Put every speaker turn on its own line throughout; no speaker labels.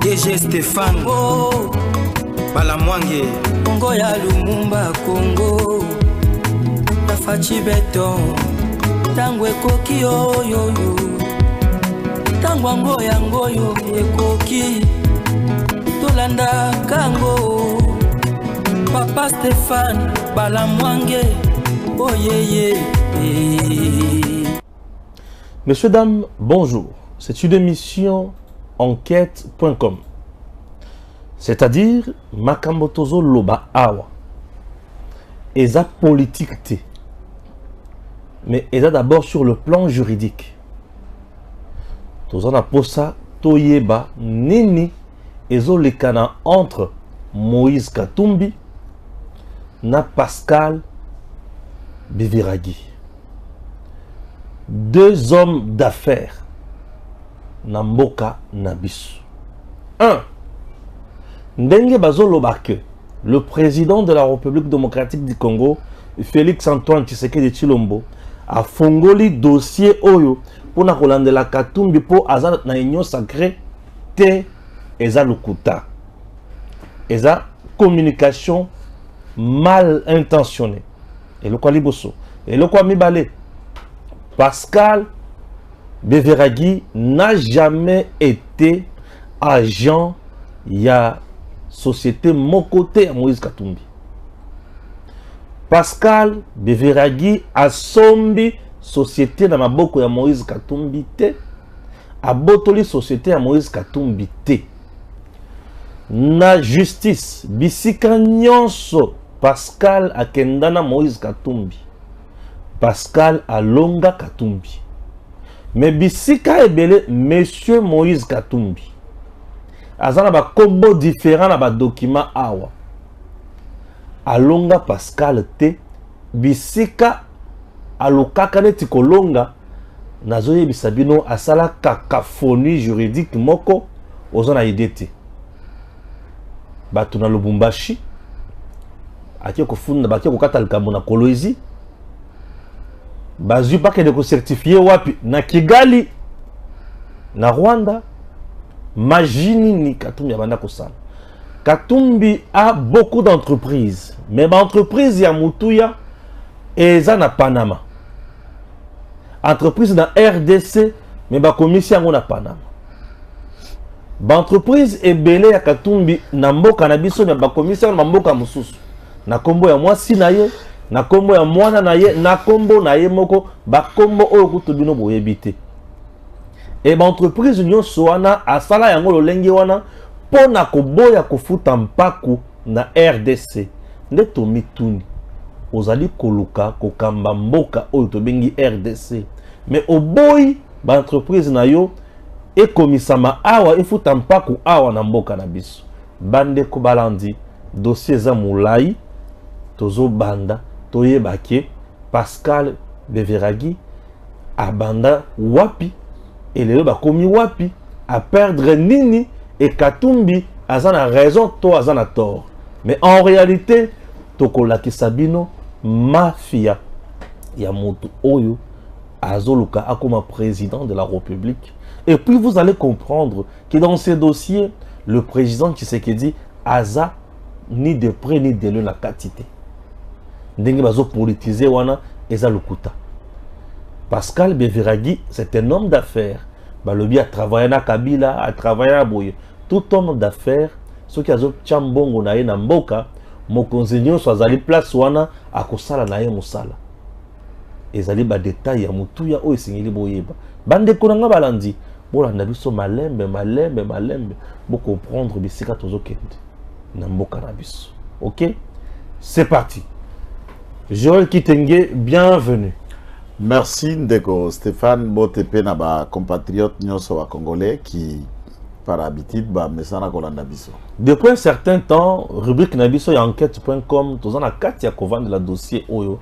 DG Stéphane Balamwange
Congo ya Lumumba Congo Tafachi Beton Tangwe koki yo Tangwango yango yo ekoki Tolanda kango Papa Stéphane Balamwange Oh yeah.
Messieurs, dames, bonjour. C'est une émission enquête.com. C'est-à-dire Makambotozo Loba Awa. Eza politique té. Mais eza d'abord sur le plan juridique. Tozana posa toyeba nini ezo lekana entre Moïse Katumbi na Pascal Beveragi. Deux hommes d'affaires Namboka Nabisu. 1. Ndenge Bazoloba que le président de la République démocratique du Congo, Félix Antoine Tshisekedi Tshilombo, a fongoli dossier Oyo pour na kolandela Katumbi pour azan na union sacrée te eza lukuta. Eza communication mal intentionnée. Et le quoi liboso. Et le quoi mibale. Pascal Beveragi n'a jamais été agent ya société Mokote à Moïse Katumbi. Pascal Beveragi a sombi société dans ma boko ya Moïse Katumbi te. A botoli société à Moïse Katumbi te. Na justice bisika nyonso Pascal a kendana Moïse Katumbi. Pascal a longa Katumbi. Mais bisika ebele Monsieur Moïse Katumbi. Azana ba combo différent na ba document awa. Alonga Pascal te bisika alokaka neti kolonga nazoye bisabino asala cacophonie juridique moko ozona idete. Batu na Lubumbashi ake kofunda bakie kokata likambo na Kolwezi bazui pas que de certifié wapi na Kigali na Rwanda Majini ni Katumbi abanda kosala. Katumbi a beaucoup d'entreprises, mais ma entreprise ya Mutuya eza na Panama. Entreprise na RDC, mais ba commission yango na Panama. Ba entreprise ebele ya Katumbi na mboka na biso mais ba commission na mboka mususu. Na kombo ya mwasi na ye, na kombo ya mwana na ye, na kombo na ye moko, ba kombo oyo kutubino boyebite. Et ba entreprise nyonso wana asala yango lolenge wana pona koboya kofuta mpaku na RDC. Nde tomituni ozali koluka kokamba mboka oyo tobengi RDC. Mais oboyi ba entreprise na yo ekomisama awa efuta mpaku awa na mboka na biso. Bande ko balandi dossier za mulai tozo banda toyebake Pascal Beveragi abanda wapi et lelo bakomi wapi à perdre nini et Katumbi azana raison to azana tort. Mais en réalité tokolaki sabino mafia ya moto oyo azoluka akoma président de la République. Et puis vous allez comprendre que dans ces dossiers le président Tshisekedi aza ni de près ni de loin la quantité. Ndenge bazo politiser wana eza lukuta. Pascal Beveragi, c'est un homme d'affaires. Balobi a travaillé na Kabila, a travaillé à Boye. Tout homme d'affaires, ceux qui ont chambongo na ye na mboka, mokonzi nyonso azali place wana akosala na ye mosala. Ezali ba détail ya mutuya oyo esengeli boyeba. Bande konanga balandi, bolanda biso malembe. Bo comprendre bisika tozokende na mboka na biso. OK? C'est parti. Joël Kitenge, bienvenue.
Merci Ndeko Stéphane Botepe na ba compatriotes nyonso wa congolais qui par habitude ba mesana kolanda biso.
Depuis un certain temps, rubrique nabiso ya enquête.com, tous en a 4 ya kovan de la dossier oyo.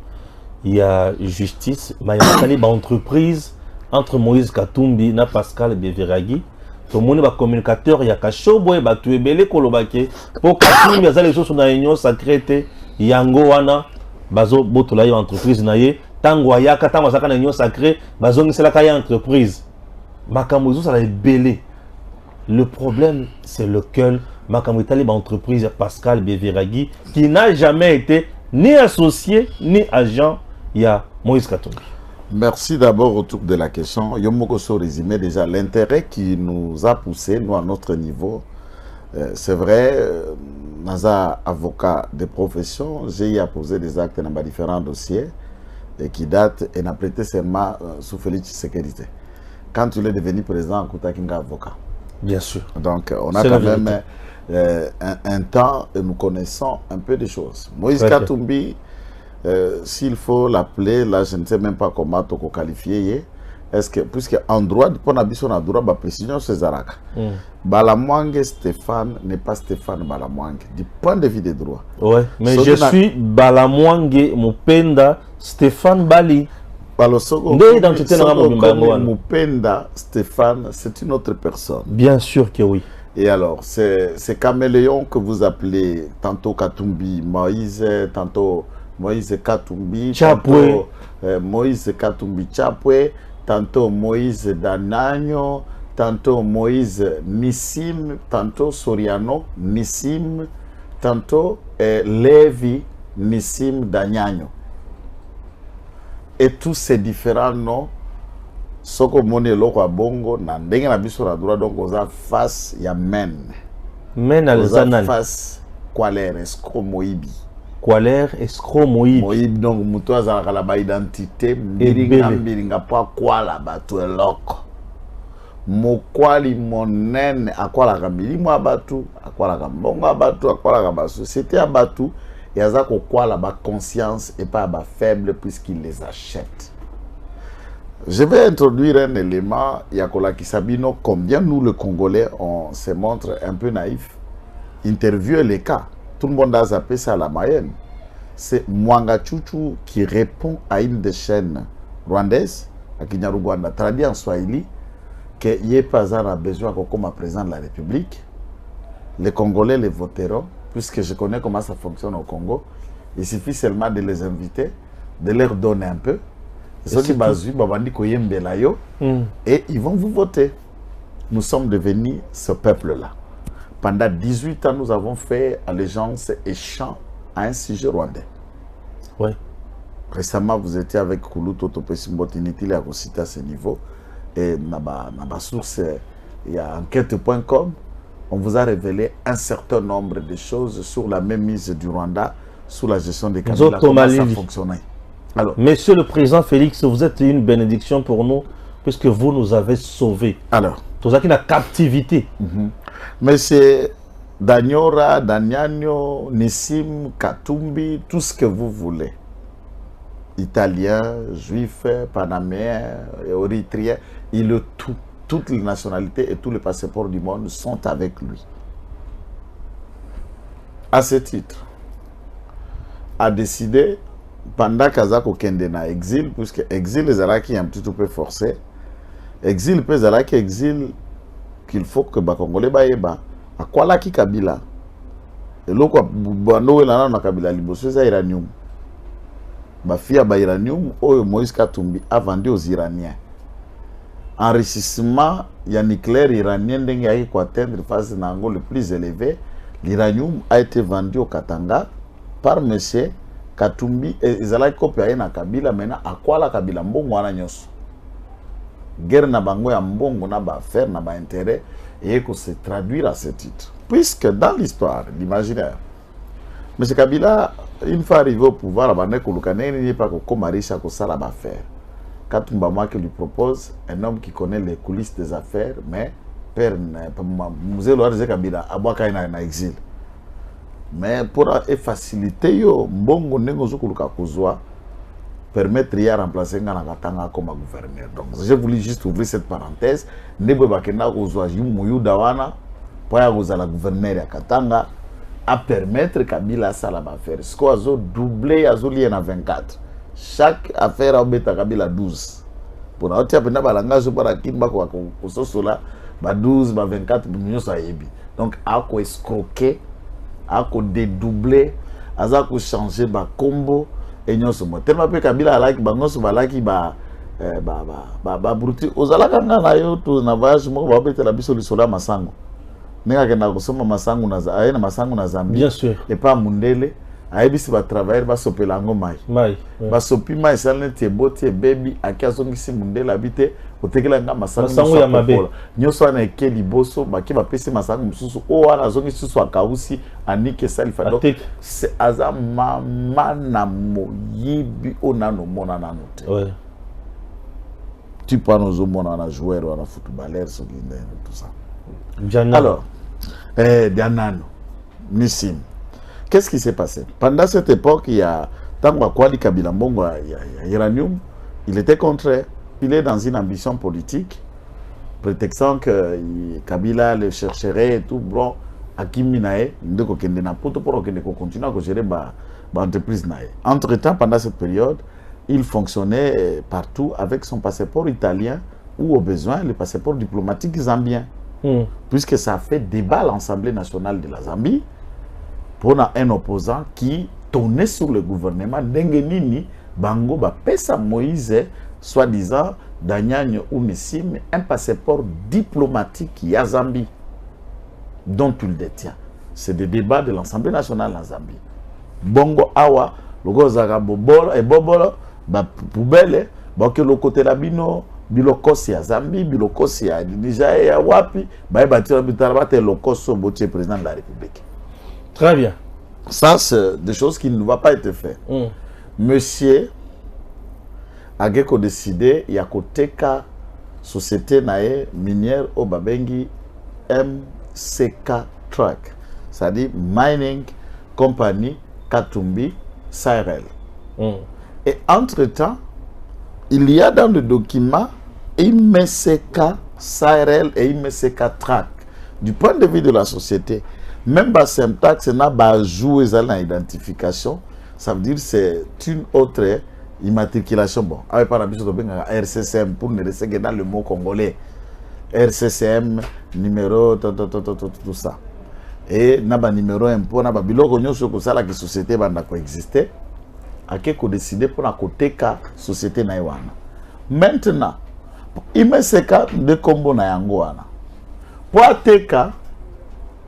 Il y a justice, mais il y a une entreprise entre Moïse Katumbi na Pascal Beveragi. Tout le monde est communicateur, il y a Kashobo et Batuebele Kolobake. Pour Katumbi, il y a les choses dans l'union sacrée, Yango wana, Bazo Botolayo entreprise naye. Tango yaka tango saka na union sacrée bazongi sela kaya entreprise makambo zo sala ebele Le problème, c'est lequel Makamwitali, entreprise Pascal Beveragi, qui n'a jamais été ni associé, ni agent, il y a Moïse Katumbi.
Merci d'abord autour de la question. Yomokoso résumé déjà l'intérêt qui nous a poussé, nous à notre niveau. C'est vrai, Naza, avocat de profession, j'ai posé des actes dans différents dossiers et qui datent et n'a prêté serment sous Félix Sécurité. Quand il est devenu président, Koutakinga avocat.
Bien sûr.
Donc, on a quand même un temps et nous connaissons un peu des choses. Moïse Katumbi, s'il faut l'appeler, là, je ne sais même pas comment tu qualifier. Est-ce que, puisque en droit, pour on a droit, précision, c'est Zaraka. Balamwange Stéphane n'est pas Stéphane Balamwange, du point de vue des droits.
Ouais, mais je suis Balamwange Mupenda Stéphane Bali.
Mupenda Stéphane, c'est une autre personne.
Bien sûr que oui.
Et alors, c'est caméléon que vous appelez tantôt Katumbi Moïse, tantôt Moïse Katumbi, tantôt Moïse Katumbi Chapwe, tantôt Moïse Danagno, tantôt Moïse Nissim, tantôt Soriano Nissim, tantôt Lévi Nissim Danyagno. Et tous ces différents noms, Soko Mone Loko Bongo, Nandenge na biso na droit, donc on a face ya men.
Men alzanal.
Face Qualer Escro Moibi.
Qualer Escro Moibi.
Moibi, donc Moutoua Zalaka ba identité, Mbiringa pa Kwala Batu Eloko. Mokwali Monen, Akwala Kamili, Mo Abatu, Akwala Kambongo Abatu, Akwala Kabasu. C'était Abatu. Et à ça quoi la conscience et pas la faible puisqu'il les achète. Je vais introduire un élément, Yakola Kisabino, combien nous le Congolais on se montre un peu naïf. Interviewer les cas. Tout le monde a zappé ça à la moyenne. C'est Mwanga Chuchu qui répond à une des chaînes rwandaises, à Kinyaruganda, traduit en Swahili, qu'il n'y ait pas besoin comme président de la République. Les Congolais les voteront. Puisque je connais comment ça fonctionne au Congo, il suffit seulement de les inviter, de leur donner un peu. Et ils vont vous voter. Nous sommes devenus ce peuple-là. Pendant 18 ans, nous avons fait allégeance et chant à un sujet rwandais.
Oui.
Récemment, vous étiez avec Koulouto Topesimbotinitil à citer à ce niveau. Et dans ma source, il y a enquête.com. On vous a révélé un certain nombre de choses sur la mémise du Rwanda, sur la gestion des Kabila, comment ça fonctionnait. Alors,
Monsieur le Président Félix, vous êtes une bénédiction pour nous, puisque vous nous avez sauvés.
Alors,
tout ça qui est la captivité.
Monsieur Danyora, Danyagno, Nissim, Katumbi, tout ce que vous voulez. Italien, juif, panaméen, érythréen, il le tout. Toutes les nationalités et tous les passeports du monde sont avec lui. À ce titre, a décidé, pendant Kazako Kendena exil, puisque exil les Araki un petit peu forcé, exil peut Araki exil qu'il faut que Bakongole Baeba, à quoi la ki Kabila, et l'autre, Bano et la Kabila Liboso, c'est Iranium. Bafia ba Iranium, Moïse Katumbi a vendu aux Iraniens. Enrichissement, il y a nucléaire iranien qui a atteindre phase nango le plus élevé. L'iranium a été vendu au Katanga par M. Katumbi et Izala Kopia na Kabila maintenant à quoi la Kabila mbongo wana nyos. Guerre na bango ya mbongo na ba faire na ba intérêt et que se traduire à ce titre. Puisque dans l'histoire, l'imaginaire, M. Kabila, une fois arrivé au pouvoir, il n'y a pas comme riche à ça la ba faire. Katumba moi qui lui propose un homme qui connaît les coulisses des affaires, mais père musée Loire Kabila abwaka na exil. Mais pour faciliter yo mbongo nengo zokuluka kuzwa permettre ya remplacer ngana katanga comme gouverneur. Donc j'ai voulu juste ouvrir cette parenthèse, nebo bakenda kuzwa yumu dawana pour ya la gouverneur ya Katanga à permettre Kabila ça la faire. Ce qu'on a doublé azoli na 24. Chaque affaire a obéta Kabila 12. Pour la haute pena balangage pour la kimba ko sosola ba 12 ba 24 millions ça yebi. Donc a ko escroquer, a ko dédoubler, a ko changer ba combo et nyonso mo. Tellement pe Kabila alaki ba nyonso balaki ba bruti ozalaka nga na yo to na voyage moko babetela biso lisolo ya masango ndenge akenda kosomba masango aye na masango na Zambie
bien sûr
epa mundele ayebisi batravailleur basopela yango mai basopi mai esali neti eboti ebebi aki azongisi mundele abi te otekela nga masango
ya mabe
nyonso wana eke liboso baki bapesi masango mosusu oyo wana azongisi susu akausi aniki esali fado aza mama na moyibi oyo nano mona nano te tu peux nous montrer un joueur ou un footballeur sur tout ça. Alors, Dianano, Nissim, qu'est-ce qui s'est passé? Pendant cette époque, il y a Tango Kwali Kabila Mbongo, il y a Iranium, il était contraire. Il est dans une ambition politique, prétextant que Kabila le chercherait et tout. Bon, Hakim Minae, il pour continuer à gérer l'entreprise. Entre-temps, pendant cette période, il fonctionnait partout avec son passeport italien ou au besoin le passeport diplomatique zambien. Puisque ça a fait débat à l'Assemblée nationale de la Zambie pour un opposant qui tournait sur le gouvernement Dengenini Bango Pesa Moïse, soi-disant Danyanya ou Nissim, un passeport diplomatique à Zambie dont tu le détiens. C'est des débats de l'Assemblée nationale en Zambie. Bongo Awa, Logo Zaga Bobolo et Bobolo, poubelle, que le côté labino, bilokosi ya Zambie, bilokosi ya Niger ya wapi, batira bitarabate lokoso botier président de la République.
Très bien.
Ça, c'est des choses qui ne vont pas être faites. Monsieur a décidé, il y a côté ka société nae minière au Babengi MCK Truck, c'est-à-dire Mining Company Katumbi Sahel. Et entre-temps, il y a dans le document IMCK Sahel et IMCK Track. Du point de vue de la société, même la syntaxe n'a pas joué dans l'identification, ça veut dire que c'est une autre immatriculation. Bon, avec par exemple, RCCM pour ne rester que dans le mot congolais. RCCM, numéro, tout ça. Et n'a pas numéro impôt, n'a pas biloko nyonso ko sala que société banda ko exister. A quelque décidé pour la côté ka société na wana. Maintenant, imeseka de combo na yango wana. Pour ateka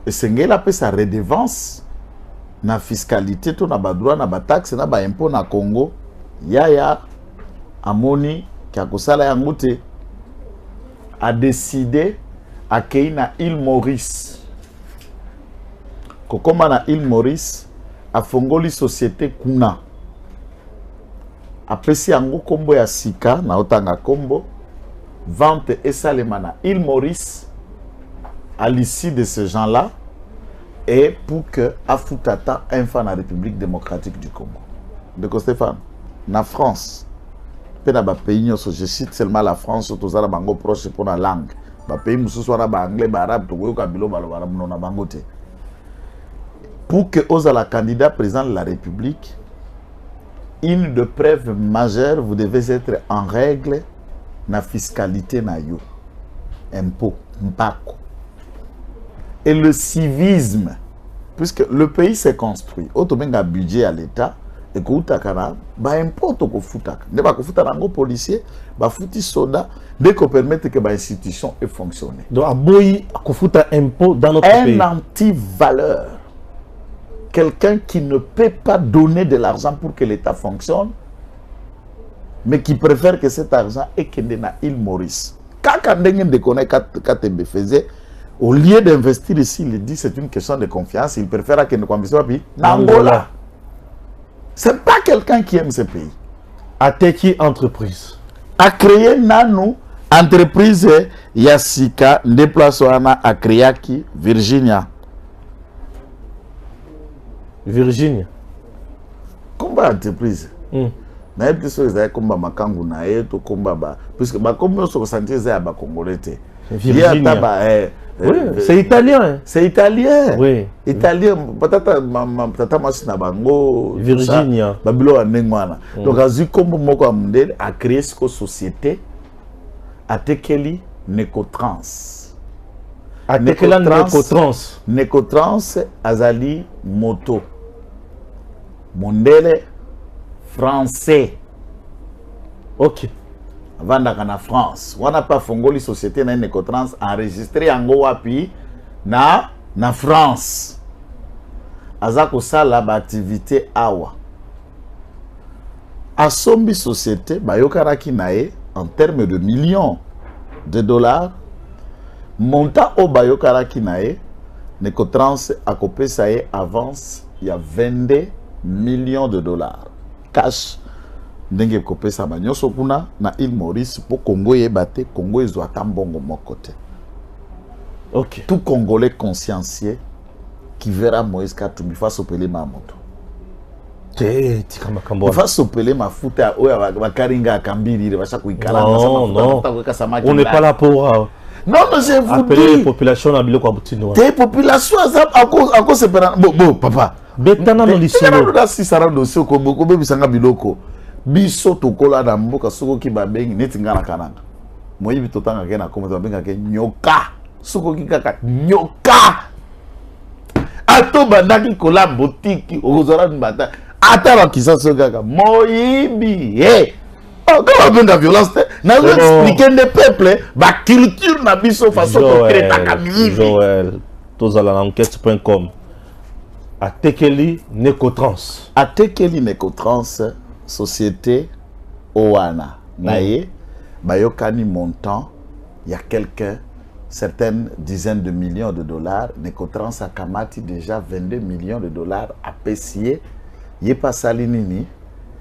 esengela pe sa redevance na fiscalité to na ba droit na ba taxe na ba impôt na Congo. Yaya amoni ki akosala yango te a décidé à na île Maurice. Kokoma na île Maurice a fongoli société kuna. Apesi yango kombo ya sika na otanga kombo vente et salemana île Maurice à l'issue de ces gens-là et pour que Afutata infant la République démocratique du Congo. De Stéphane, na France, pe na ba pays je cite seulement la France tous za bango proche pour la langue. Ba pays mususu na ba anglais ba arabe to ko kabilo ba lo na bango te. Pour que osa la candidat président de la République, une de preuves majeures, vous devez être en règle na fiscalité na yo, impôt, mpako. Et le civisme, puisque le pays s'est construit, automenga budget à l'État, et que utakana, ba impôt to ko futaka. Ne ba ko futaka ngo policier, ba futi soda, dès qu'on permette que ba institution ait fonctionné.
Donc aboyi ko futa impôt dans notre pays.
Un anti-valeur. Quelqu'un qui ne peut pas donner de l'argent pour que l'État fonctionne, mais qui préfère que cet argent ait qu'ende na île Maurice. Quand de connaît KTB faisait, au lieu d'investir ici, il dit c'est une question de confiance, il préfère que nous investissions en Angola. Ce n'est pas quelqu'un qui aime ce pays.
A teki entreprise.
A créé nano entreprise Yasika, déplaçona à Kriaki, Virginia.
Virginia.
Combat entreprise. Na plus ça combat makangu na eto combat ba puisque ba comme so sentir ça ba congolais.
Virginia. Oui, c'est italien.
C'est italien.
Oui.
Italien patata tata machine bango
Virginia.
Babilo anengwana. Donc azu kombo moko amundele a créé cette société a tekeli Necotrans. Necotrans azali moto mondele français.
Ok.
Vandaka na France. Wana pas fongoli société na Ecotrans enregistré yango wapi na France. Azako sala ba activité awa. Asombi société bayokaraki nae en termes de millions de dollars. Montant au bayokaraki nae Ecotrans a copé ça y avance il y a 22 millions de dollars cash. Ndenge copé ça banyoso kuna na île Maurice pour Congo yebate Congo ezo atambongo mokote.
OK.
Tout Congolais consciencieux qui verra Moïse Katumbi face au Pelé Mamoto.
Il
va s'opéler ma foute à Karinga Kambiri,
non, on n'est pas là pour
non, mais je vous
appeler
dis
population à Biloko Abutino.
Des populations à cause bon papa.
Betana no lisolo.
Si ça rend dossier ko bisanga biloko. Biso to kola na mboka soko ki babengi netinga na kananga. Moyi bitotanga ke na komeza babenga ke nyoka. Soko ki kaka nyoka. Ato bandaki kola boutique ozora mbata. Ata ba kisaso kaka moyibi quand on parle de violence, nous allons expliquer les peuples, la culture na biso façon de créer ta camille.
Joël, tozalanenquête.com. Atekeli Necotrans.
Atekeli Necotrans, société Oana. Naye, bayokani montant, il y a certaines dizaines de millions de dollars. Necotrans a kamati déjà 22 millions de dollars à PCA. Yé pas salinini.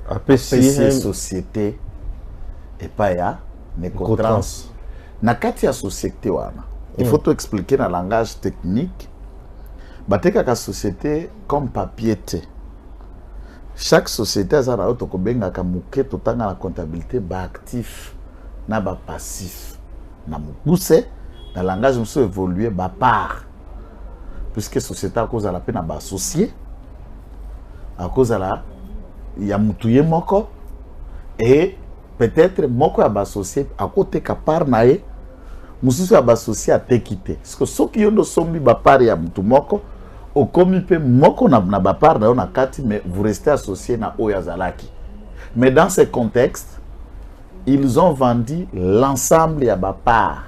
À PCA
société. Et pas ya Necotrans. Na kati ya société wana. Il faut tout expliquer dans le langage technique. Bateka ka société comme papier te. Chaque société a zara otokobenga ka muke totanga la comptabilité ba actif na ba passif. Na mukuse dans le langage muso évoluer ba part. Puisque société a cause à la peine ba associé. À cause à la ya mutuye moko et peut-être moko ya associé à côté ka par nae mususu ya associé a tekite parce que soki yondo sombi ba par ya mutu moko o komi pe moko na ba par na kati mais vous restez associé na oya zalaki. Mais dans ce contexte ils ont vendu l'ensemble ya ba par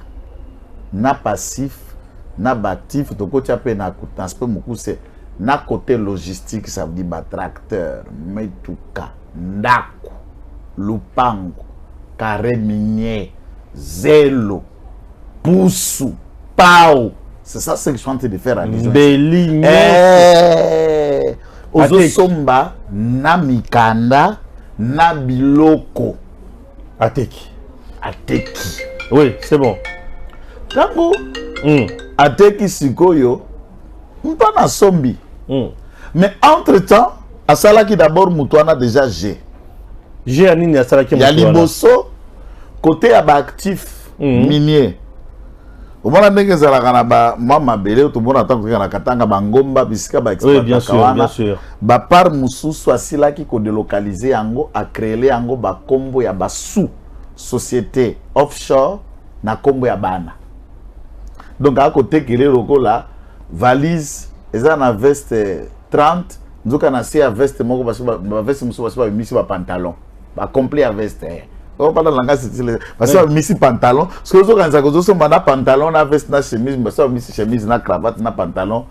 na passif na ba actif to ko tia pe na transport mukuse na côté logistique ça veut dire ba tracteur metuka ndako lupango, carré minier, zélo, poussou, pao. C'est ça ce que je suis en train de faire à l'Église.
Béligno.
Ozo somba, na mikanda, na biloko.
Ateki.
Ateki.
Oui, c'est bon.
Tango, ateki sikoyo, mpana sombi. Mais entre-temps, asalaki d'abord mutuana déjà j'ai.
J'ai anini à Salaki.
Il y a Liboso, côté actif minier. Au moment où nous avons mama belé, tout le monde attend que nous avons bangomba bisika ba exploiter.
Oui, bien sûr, bien sûr.
Ba par mususu asila ki ko délocaliser ango a créer ango ba kombo ya ba sous société offshore na kombo ya bana. Donc à côté que les locaux là valise, ils ont na veste 30, nous avons na veste moko ba veste mususu ba misi ba pantalon. Ba complet à veste. On parle de langage style parce que misi pantalon, parce que vous quand vous so na pantalon na veste na chemise, parce que misi chemise na cravate na pantalon.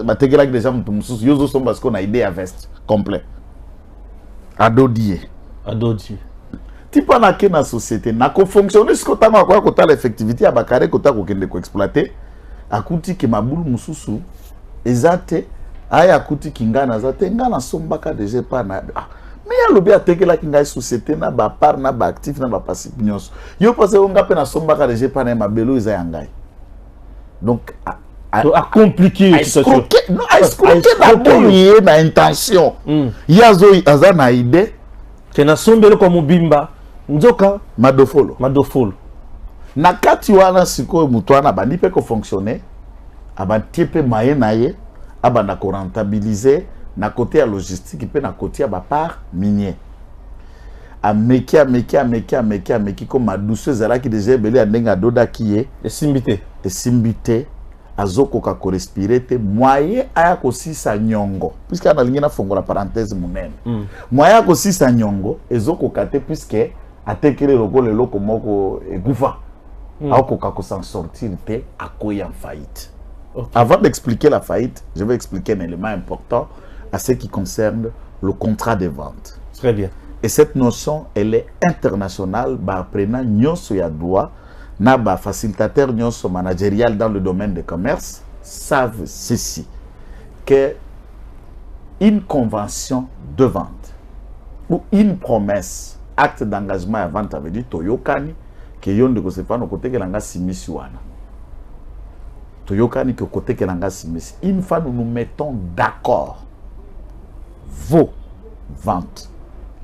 Ba tegela que déjà mususu yozo so parce qu'on a idée à veste complet. Adodie. Tipo na ke na société na ko fonctionner ce que tanga kwa kota l'effectivité ya bakare kota ko kende ko exploiter. Akuti ke mabulu mususu ezate aya akuti kingana zate ngana sombaka déjà pas na mais il y a le bien que la société na ba par na ba actif na ba passif nyos yo parce on nga pe na somba ka déjà pas na mabelo isa yangai donc
à compliquer
non à escroquer na bonnie na intention yazo azana idée
que na sombelo comme bimba nzoka
madofolo
na
kati wana siko mutwana bandi pe ko fonctionner abatie pe maye na ye abana ko rentabiliser na côté à logistique et na côté à ba part minier a meki comme ma douceuse là qui déjà belé a ndenga doda qui est simbité azoko ka ko respirer te moyen aya ko sisa nyongo puisque ana lingi na fongo la parenthèse munene moyen ko sisa nyongo ezoko kate puisque atekele loko le loko moko ekufa akoka ko s'en sortir te akoya en faillite. Avant d'expliquer la faillite, je vais expliquer un élément important à ce qui concerne le contrat de vente.
Très bien.
Et cette notion, elle est internationale. Apprenant nyonso ya droit, na ba facilitateur nyonso managérial dans le domaine du commerce savent ceci, que une convention de vente ou une promesse, acte d'engagement à vente, avait dit Toyokani, que yon de Kosefano côté que l'anga simisi wana. Toyokani que côté que l'anga simisi. Une fois nous nous mettons d'accord, vos ventes.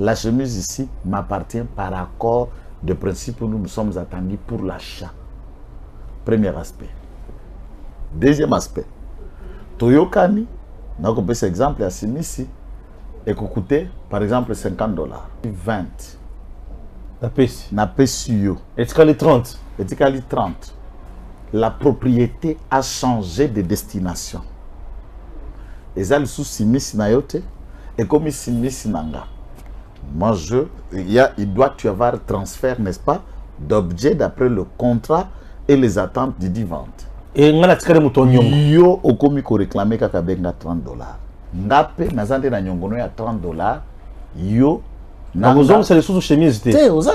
La chemise ici m'appartient par accord de principe où nous nous sommes attendus pour l'achat. Premier aspect. Deuxième aspect. Toyokani, donc on peut cet exemple à Simisi, et qui coûtait par exemple $50. 20.
Na
PSU.
Et tu as 30.
Et tu as 30. La propriété a changé de destination. Et ça, le sous Simisi na yote, et comme Simisi nanga. Moi, il doit y avoir transfert, n'est-ce pas, d'objets d'après le contrat et les attentes du dit vente.
Et on a tiré mon tonyon.
Yo, au comi ko réclamer kaka benga $30. Ngape, nazande na nyongono ya $30. Yo,
na vous c'est les sous chemise.
Vous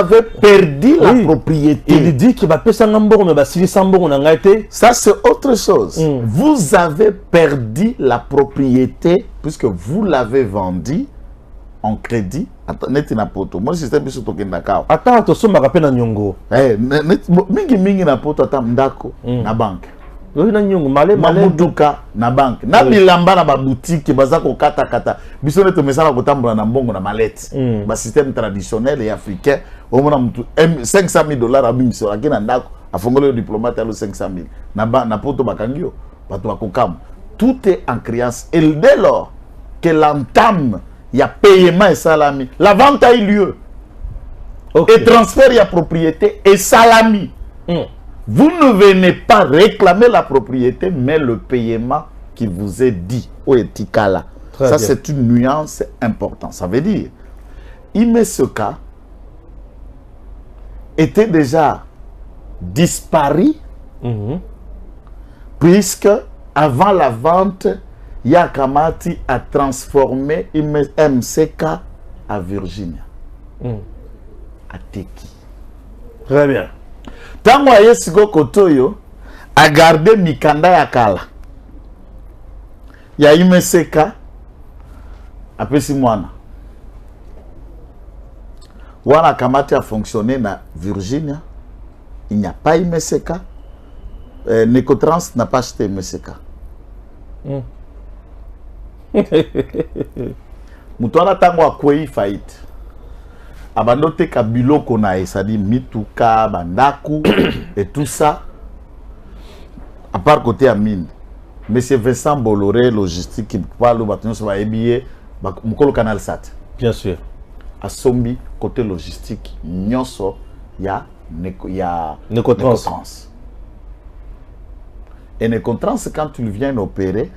avez perdu la propriété.
Il dit qu'il va payer 100 mbongo mais ba 600 mbongo na ngaite.
Ça c'est autre chose. Vous avez perdu la propriété puisque vous l'avez vendu en crédit. Attendez na poto. Moi système biso to kenda ka.
Attends to somba kapena nyongo.
Mingi na poto ata ndako na banque.
Na nyongo male
muduka na banque. Na bilamba na ba boutique bazako kata kata. Biso neto mesala kotambola na mbongo na malette. Ba système traditionnel et africain. Au moins $500,000 abimiso akina ndako afongole le diplomate à 500,000. Na poto bakangio bato bakokam. Tout est en créance et dès lors que l'entame il y a paiement et salami, la vente a eu lieu. Et transfert il y a propriété et salami. Vous ne venez pas réclamer la propriété, mais le paiement qui vous est dit au etikala. Ça, c'est une nuance importante. Ça veut dire, Imesoka était déjà disparu, puisque avant la vente, Yakamati a transformé MCK à Virginia. À Teki.
Très bien.
Tango Yesigo Kotoyo a gardé Mikanda Yakala. Ya MCK a Pessimwana. Wana Kamati a fonctionné na Virginia. Il n'y a pas MCK. Necotrans n'a pas acheté MCK. Mutwana tango akwei faillite. Abandote kabiloko na c'est-à-dire mituka, bandaku et tout ça. À part côté Amine. Monsieur Vincent Bolloré, logistique, qui parle au bâtiment sur les billets, Mukolo Canal Sat.
Bien sûr.
À Sombi, côté logistique, Nyonso, il y a
Necotrans.
Et Necotrans, quand tu viens opérer,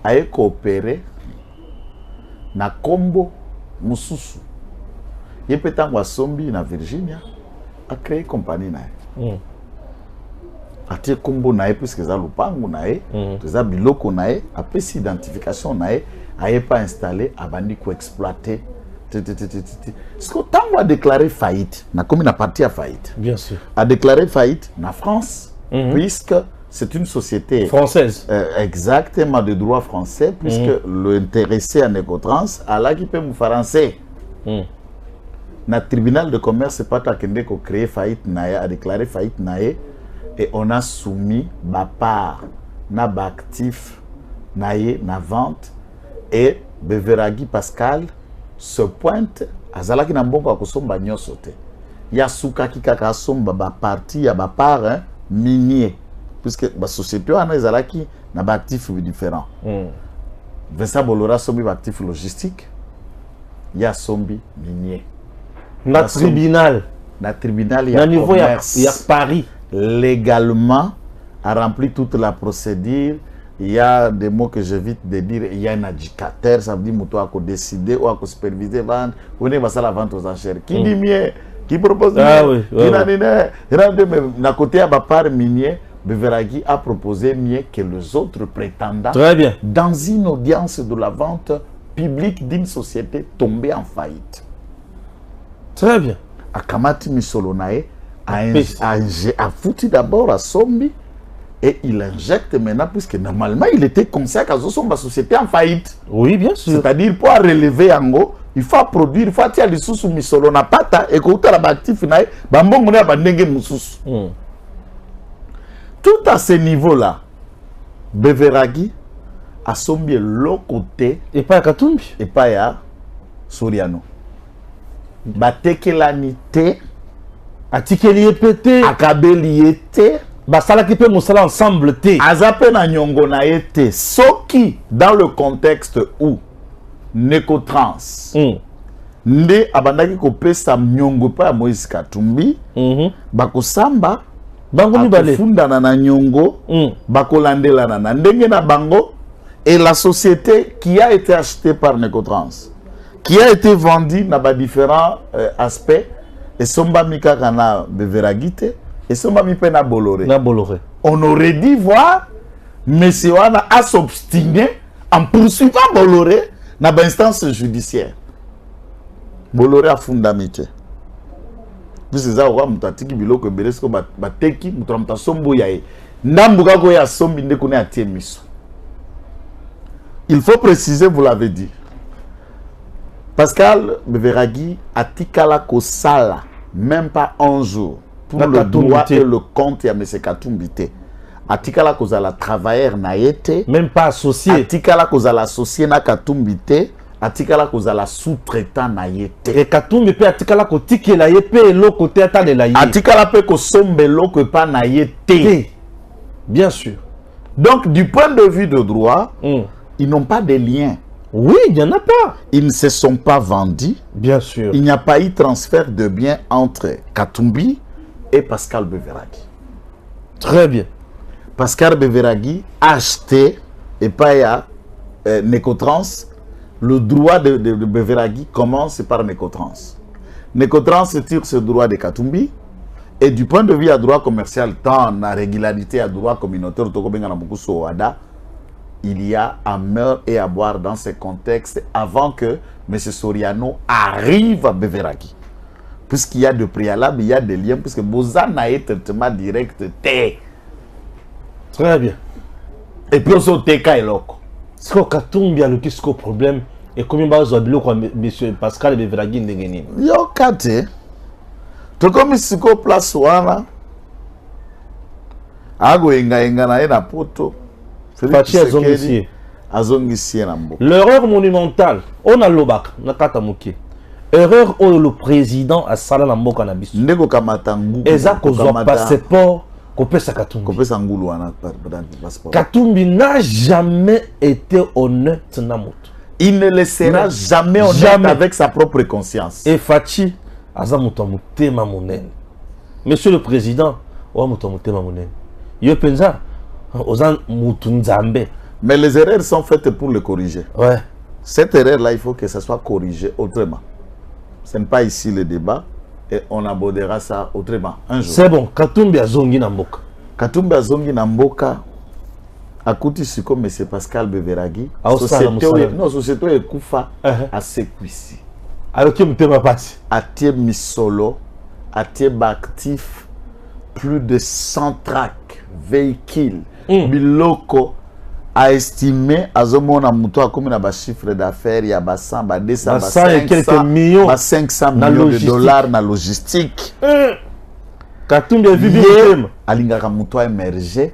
a coopéré na Combo Mususu. Il peut être Sombi na Virginia a créé compagnie na. A tiré Combo na puisque ça lupango na ça biloko na après identification na a pas installé a bandi ko exploiter. Ce que tant a déclaré faillite na comme na partie à faillite.
Bien sûr.
A déclaré faillite na France puisque c'est une société
française.
Exactement de droit français, puisque l'intéressé à Necotrans a là qui peut me français. Le tribunal de commerce, c'est pas qu'il a créé faillite, a déclaré faillite, et on a soumis ma part, na actif, na vente, et Beveragi Pascal se pointe à Zalaki Nambongo à Kosomba Nyosote. Yasuka Kikaka Somba, ba partie, ya ba part, minier. Puisque la société a un actif différent. Vincent Bolloré a un actif logistique. Il y a un minier.
Na tribunal.
Na tribunal, il y a
niveau il y a Paris.
Légalement, a rempli toute la procédure il y a des mots que j'évite de dire. Il y a un indicateur, ça veut dire que tu as décidé ou à superviser vendre. On est passé à la vente aux enchères. Qui dit mieux? Qui propose mieux?
Ah oui,
Qui n'a d'un côté, à la part minier, Beveragi a proposé mieux que les autres prétendants.
Très bien.
Dans une audience de la vente publique d'une société tombée en faillite.
Très bien.
Akamati Misolonae a foutu d'abord à Sombi et il injecte maintenant, puisque normalement il était conscient qu'à la société en faillite.
Oui, bien sûr.
C'est-à-dire pour relever en haut, il faut produire, il faut tirer les sous Misolona pata et que tu as l'actif, bambon a bandenge mususu. Tout à ce niveau-là, Beveragi a Sombi l'autre côté
Et pas à Katumbi.
et pas à Soriano. Batekelani te
Atikeli epete.
akabeli ete
Basala qui peut moussala ensemble te.
azape na nyongo na ete soki dans le contexte où Nekotrans nde abandaki kopesa nyongo pa ya Moïse Katumbi bakosamba
Bango mibale.
akofundana na nyongo bakolandelana na ndenge na bango et la société qui a été achetée par Nekotrans qui a été vendue dans différents aspects et somba mikaka na Beveragite et somba mipena Bolloré.
Na Bolloré.
On aurait dû voir monsieur Wana à s'obstiner en poursuivant Bolloré dans l'instance judiciaire. Bolloré a fondamité. Puis c'est ça, on a dit que Beresko bateki, mutamta sombo yae. Nambuka ko ya sombi nde kone atie miso. Il faut préciser, vous l'avez dit. Pascal Beveragi a tikala ko sala, même pas un jour, pour le droit et le compte ya M. Katumbite. A tikala ko zala travailleur na yete.
Même pas associé.
A tikala ko zala associé na Katumbite. Atikala kozala sous-traitant na yete.
Et Katumbi pe atikala ko tikela ye pe lo côté atale la ye.
Atikala pe ko sombe lo ko pa na yete.
Bien sûr.
Donc du point de vue de droit, ils n'ont pas de lien.
Oui, il n'y en a pas.
Ils ne se sont pas vendus.
Bien sûr.
Il n'y a pas eu transfert de biens entre Katumbi et Pascal Beveragi.
Très bien.
Pascal Beveragi a acheté et pas à Nekotrans. Le droit de Beveragi commence par Nekotrans. Nekotrans tire ce droit de Katumbi. Et du point de vue à droit commercial, tant la régularité à droit communautaire, il y a à meurtre et à boire dans ces contextes avant que M. Soriano arrive à Beveragi. Puisqu'il y a de préalables, il y a des liens, puisque Bozan a été traitement direct.
Très bien.
Et puis on se teka et loco.
C'est que Katumbi a le kisco problème et combien de choses M. Pascal Beveragi ndengeni.
Yo kate. To comme siko place wana. Ago enga na ena poto. Azongisie na mbo.
L'erreur monumentale, on a l'obak na kata muke. Erreur où le président a sala na mboka na biso.
Ndeko kamata ngulu.
Eza kozwa passeport. Katumbi. Katumbi n'a jamais été honnête na moto.
Il ne le sera jamais honnête avec sa propre conscience.
Et Fachi, aza moto mutema monene. Monsieur le président, wa moto mutema monene. Yo penza, ozan mutu nzambe.
Mais les erreurs sont faites pour le corriger.
Ouais.
Cette erreur-là, il faut que ça soit corrigé autrement. Ce n'est pas ici le débat. Et on abordera ça autrement un jour.
C'est bon, Katumbi a zongi na mboka.
Katumbi a zongi na mboka. Akuti siko M. Pascal Beveragi. Société est koufa à Sekwisi.
Alors qui me passe.
Atie Misolo, Atie actif, plus de 100 tracts, véhicules, biloko. A estimé à Zomona Moutoua comme un chiffre d'affaires, il y a 100, 200, 500 millions de dollars dans la logistique.
Katumbi a vu
Alingaka Moutoua émergé.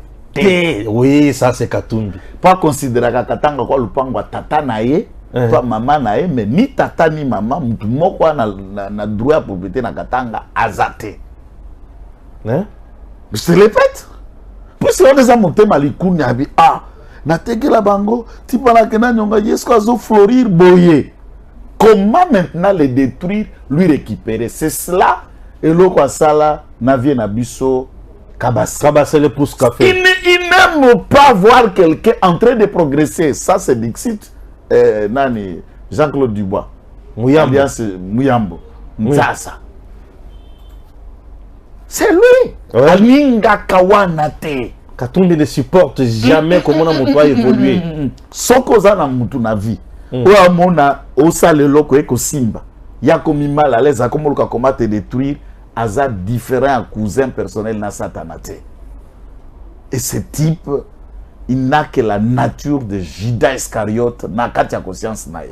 Oui, ça c'est Katumbi.
Pas considérer que Katanga kwa lupango tata nae, toi maman nae, mais ni tata ni maman, mtu moko na droit à propriété na Katanga azate. Je te répète. Puis on les a monté malikuni abi na tekela bango tipana kena nyonga yesko azo florir boye. Comment maintenant les détruire, lui récupérer? C'est cela et l'eau sala na vie na biso kabase.
Kabase le pousse café.
Il n'aime pas voir quelqu'un en train de progresser. Ça, c'est Dixit. Nani, Jean-Claude Dubois.
Mouyambo.
Alliance Mouyambo.
Oui.
Ça. C'est lui.
Ouais.
Alinga Kawanate.
Katumbi ne supporte jamais comment on a évolué.
Soko za na mutu na vie. Oya mona osale loko eko simba. Ya komi mal à l'aise, comme le comment te détruire, aza différent cousin personnel na satanate. Et ce type, il n'a que la nature de Judas Iscariote, na katia conscience nae.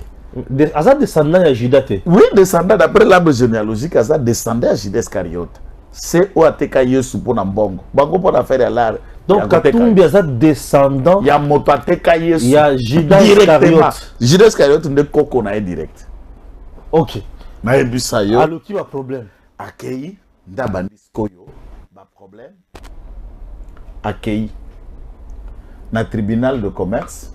Aza descendant à Judate.
Oui, descendant d'après l'arbre généalogique, aza descendant à Judas Iscariote. C'est où ateka Yesu pour na mbongo. Bango pour la faire à l'art.
Donc Katumbi aza descendant.
Il y a moto ateka Yesu.
Il y a Judas Iscariote.
Judas Iscariote ne koko na direct.
Ok.
Na ebisa yo.
Alors qui a problème?
Akei ndabandisco yo ba problème. Akei na tribunal de commerce.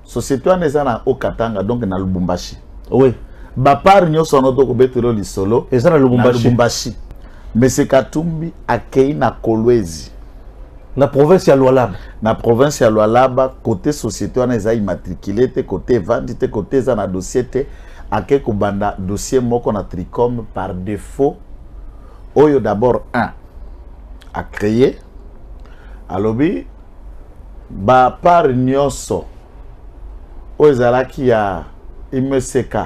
Société wana eza na Okatanga donc na Lubumbashi.
Oui.
Ba part nyonso na to ko betelo lisolo
eza na Lubumbashi.
Monsieur Katumbi akei na Kolwezi.
Na province ya Lualaba.
Na province ya Lualaba côté société wana eza immatriculé te côté vente te côté eza na dossier te akei ko banda dossier moko na Tricom par défaut. Oyo d'abord un a créé alobi ba par nyonso ozalaki ya MCK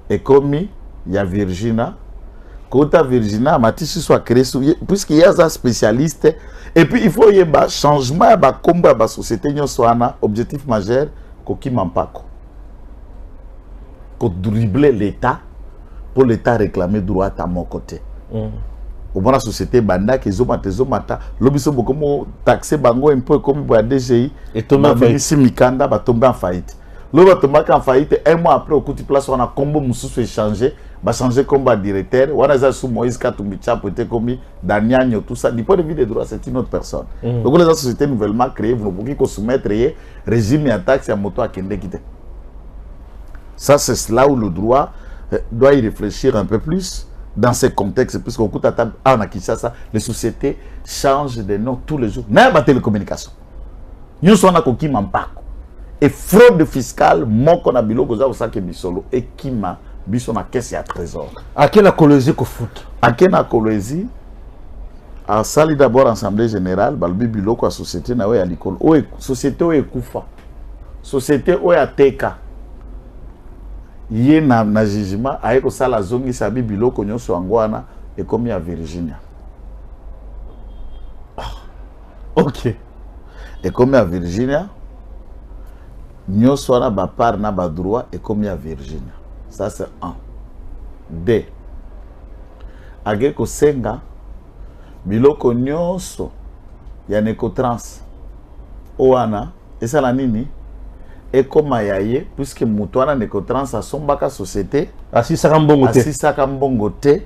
ekomi ya Virginia Kota Virginia matisi soit créé puisqu'il y a un spécialiste et puis il faut y avoir changement ba komba ba société nyonso ana objectif majeur koki mampako ko dribbler l'état pour l'état réclamer droit à mon côté. Au moins la société banda qui zomata lobiso bokomo taxer bango un peu comme pour la DGI
et tomber en faillite.
Si Mikanda va tomber en faillite. L'eau va tomber en faillite un mois après au coup de place on a combo mususu échangé va changer combat directeur on a sous Moïse Katumbi Tchap était commis Daniel tout ça du point de vue des droits c'est une autre personne. Donc les sociétés nouvellement créées vous ne pouvez pas soumettre régime et taxe à moto à Kende quitter. Ça c'est là où le droit doit y réfléchir un peu plus. Dans ces contextes, puisqu'au coup de table, on a quitté ça, les sociétés changent de nom tous les jours. N'a pas télécommunication. Nous sommes à Koki Mampako. Et fraude fiscale, mon qu'on a bilo goza osake bisolo et qui m'a biso na caisse à trésor.
À quelle a Kolwezi ko foot?
À quelle a Kolwezi? À sali d'abord assemblée générale, balbi bilo ko société na we à l'école. O société o ekufa. Société o ya teka. Yé na jugement aye ko sala zongi sabi biloko nyonso angwana et comme ya Virginia.
Ok.
Et comme ya Virginia nyonso na ba part na ba droit et comme ya Virginia. Ça c'est un. Deux. Age ko senga biloko nyonso ya Necotrans oana esala nini? Et comme ayaye puisque mutuana Necotrans a sombaka société
asisaka
mbongo te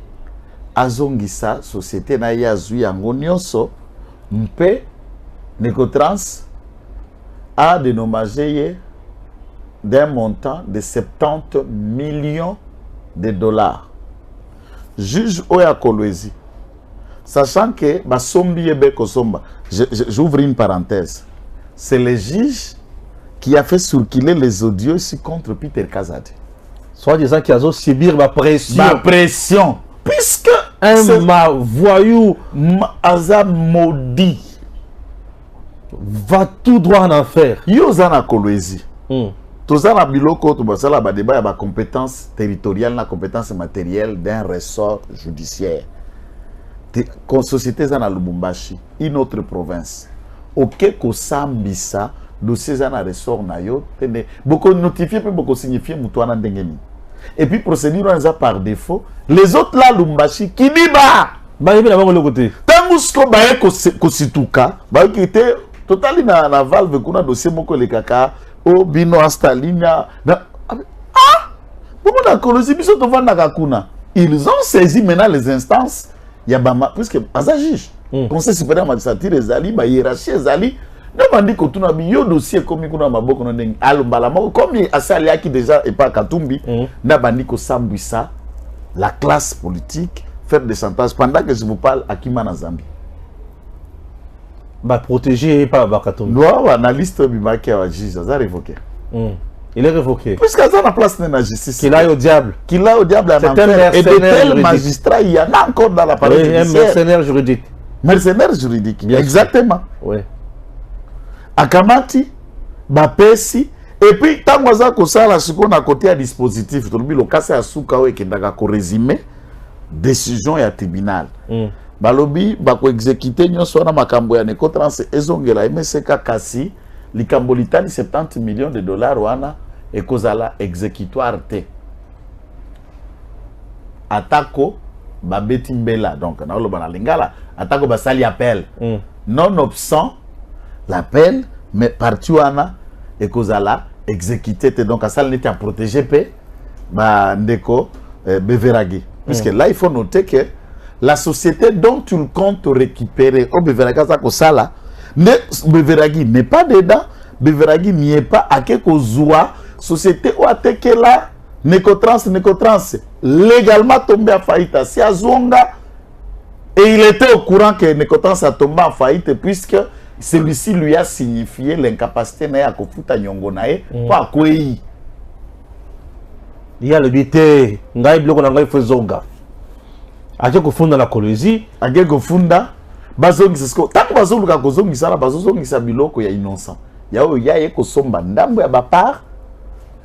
azongisa société na ye azwi yango nyonso mpe Necotrans a dénommagé ye d'un montant de 70 millions de dollars. Juge Oya Kolwezi sachant que basombi ebe kosomba j'ouvre une parenthèse c'est le juge qui a fait circuler les audios ici contre Peter Kazadi.
Soit disant qu'il y a subir ma pression.
Ma pression. Puisque
un voyou
Azam maudit
va tout droit en enfer.
Yozana Kolwezi. Tozana biloko to basala ba débat ya ba compétence territoriale na compétence matérielle d'un ressort judiciaire. Société zana Lubumbashi, une autre province. OK ko sambisa dossier à ressort na yo beaucoup notifié puis beaucoup signifié mutuana ndengeni et puis procédure on par défaut les autres là Lumbashi qui dit
ba yebi na bango le côté
tangusko ba ko situka ba qui était totalement na valve kuna dossier moko le kaka o bino astalinia beaucoup na Kolwezi biso to vanda kakuna ils ont saisi maintenant les instances ya bama puisque pas un juge conseil supérieur magistrature ezali ba hiérarchie ezali. Non, on dit que tout le monde dossier comme kuna maboko no ndenge alombala moko comme asali aki déjà et pas Katumbi na bandi ko sambwisa la classe politique faire des chantages pendant que je vous parle à Kimana Zambie.
Bah protéger par Bakatumbi.
Loi analyste bimaki à juge ça révoqué.
Il est révoqué.
Puisque ça la place de la justice.
Qu'il aille au diable.
Qu'il aille au diable en enfer. Et de tels magistrats il y en a encore dans l'appareil judiciaire.
Un mercenaire juridique.
Mercenaire juridique.
Bien
exactement.
Oui.
Akamati bapesi et puis tant que ça que ça là ce qu'on a côté à dispositif tout le cas c'est à souka ou qui n'a qu'à résumer décision ya tribunal. Balobi bako exécuter nyonso na makambo ya Necotrans ezongela MSK kasi likambo litali 70 millions de dollars wana ekozala exécutoire te. Atako babeti mbela donc na loba na lingala atako basali appel. Nonobstant l'appel mais parti wana ekozala exécuté te donc ça n'était à protéger pe ba ndeko Beveragi puisque là il faut noter que la société dont tu le comptes récupérer au Beveragi ça ko sala ne Beveragi n'est pas dedans. Beveragi n'y est pas à quelque zoua société ou ateke là Necotrans légalement tombé en faillite si Azonga et il était au courant que Necotrans a tombé en faillite puisque celui-ci lui a signifié l'incapacité na kofuta nyongo nae kwa kwei.
Il y a le bité ngai bloko na ngai fezonga. Aje kufunda la Kolwezi,
age kufunda bazongisa sko tango bazoluka kozongisa na bazongisa biloko ya innocent. Yao ya yeko somba ndambo ya bapart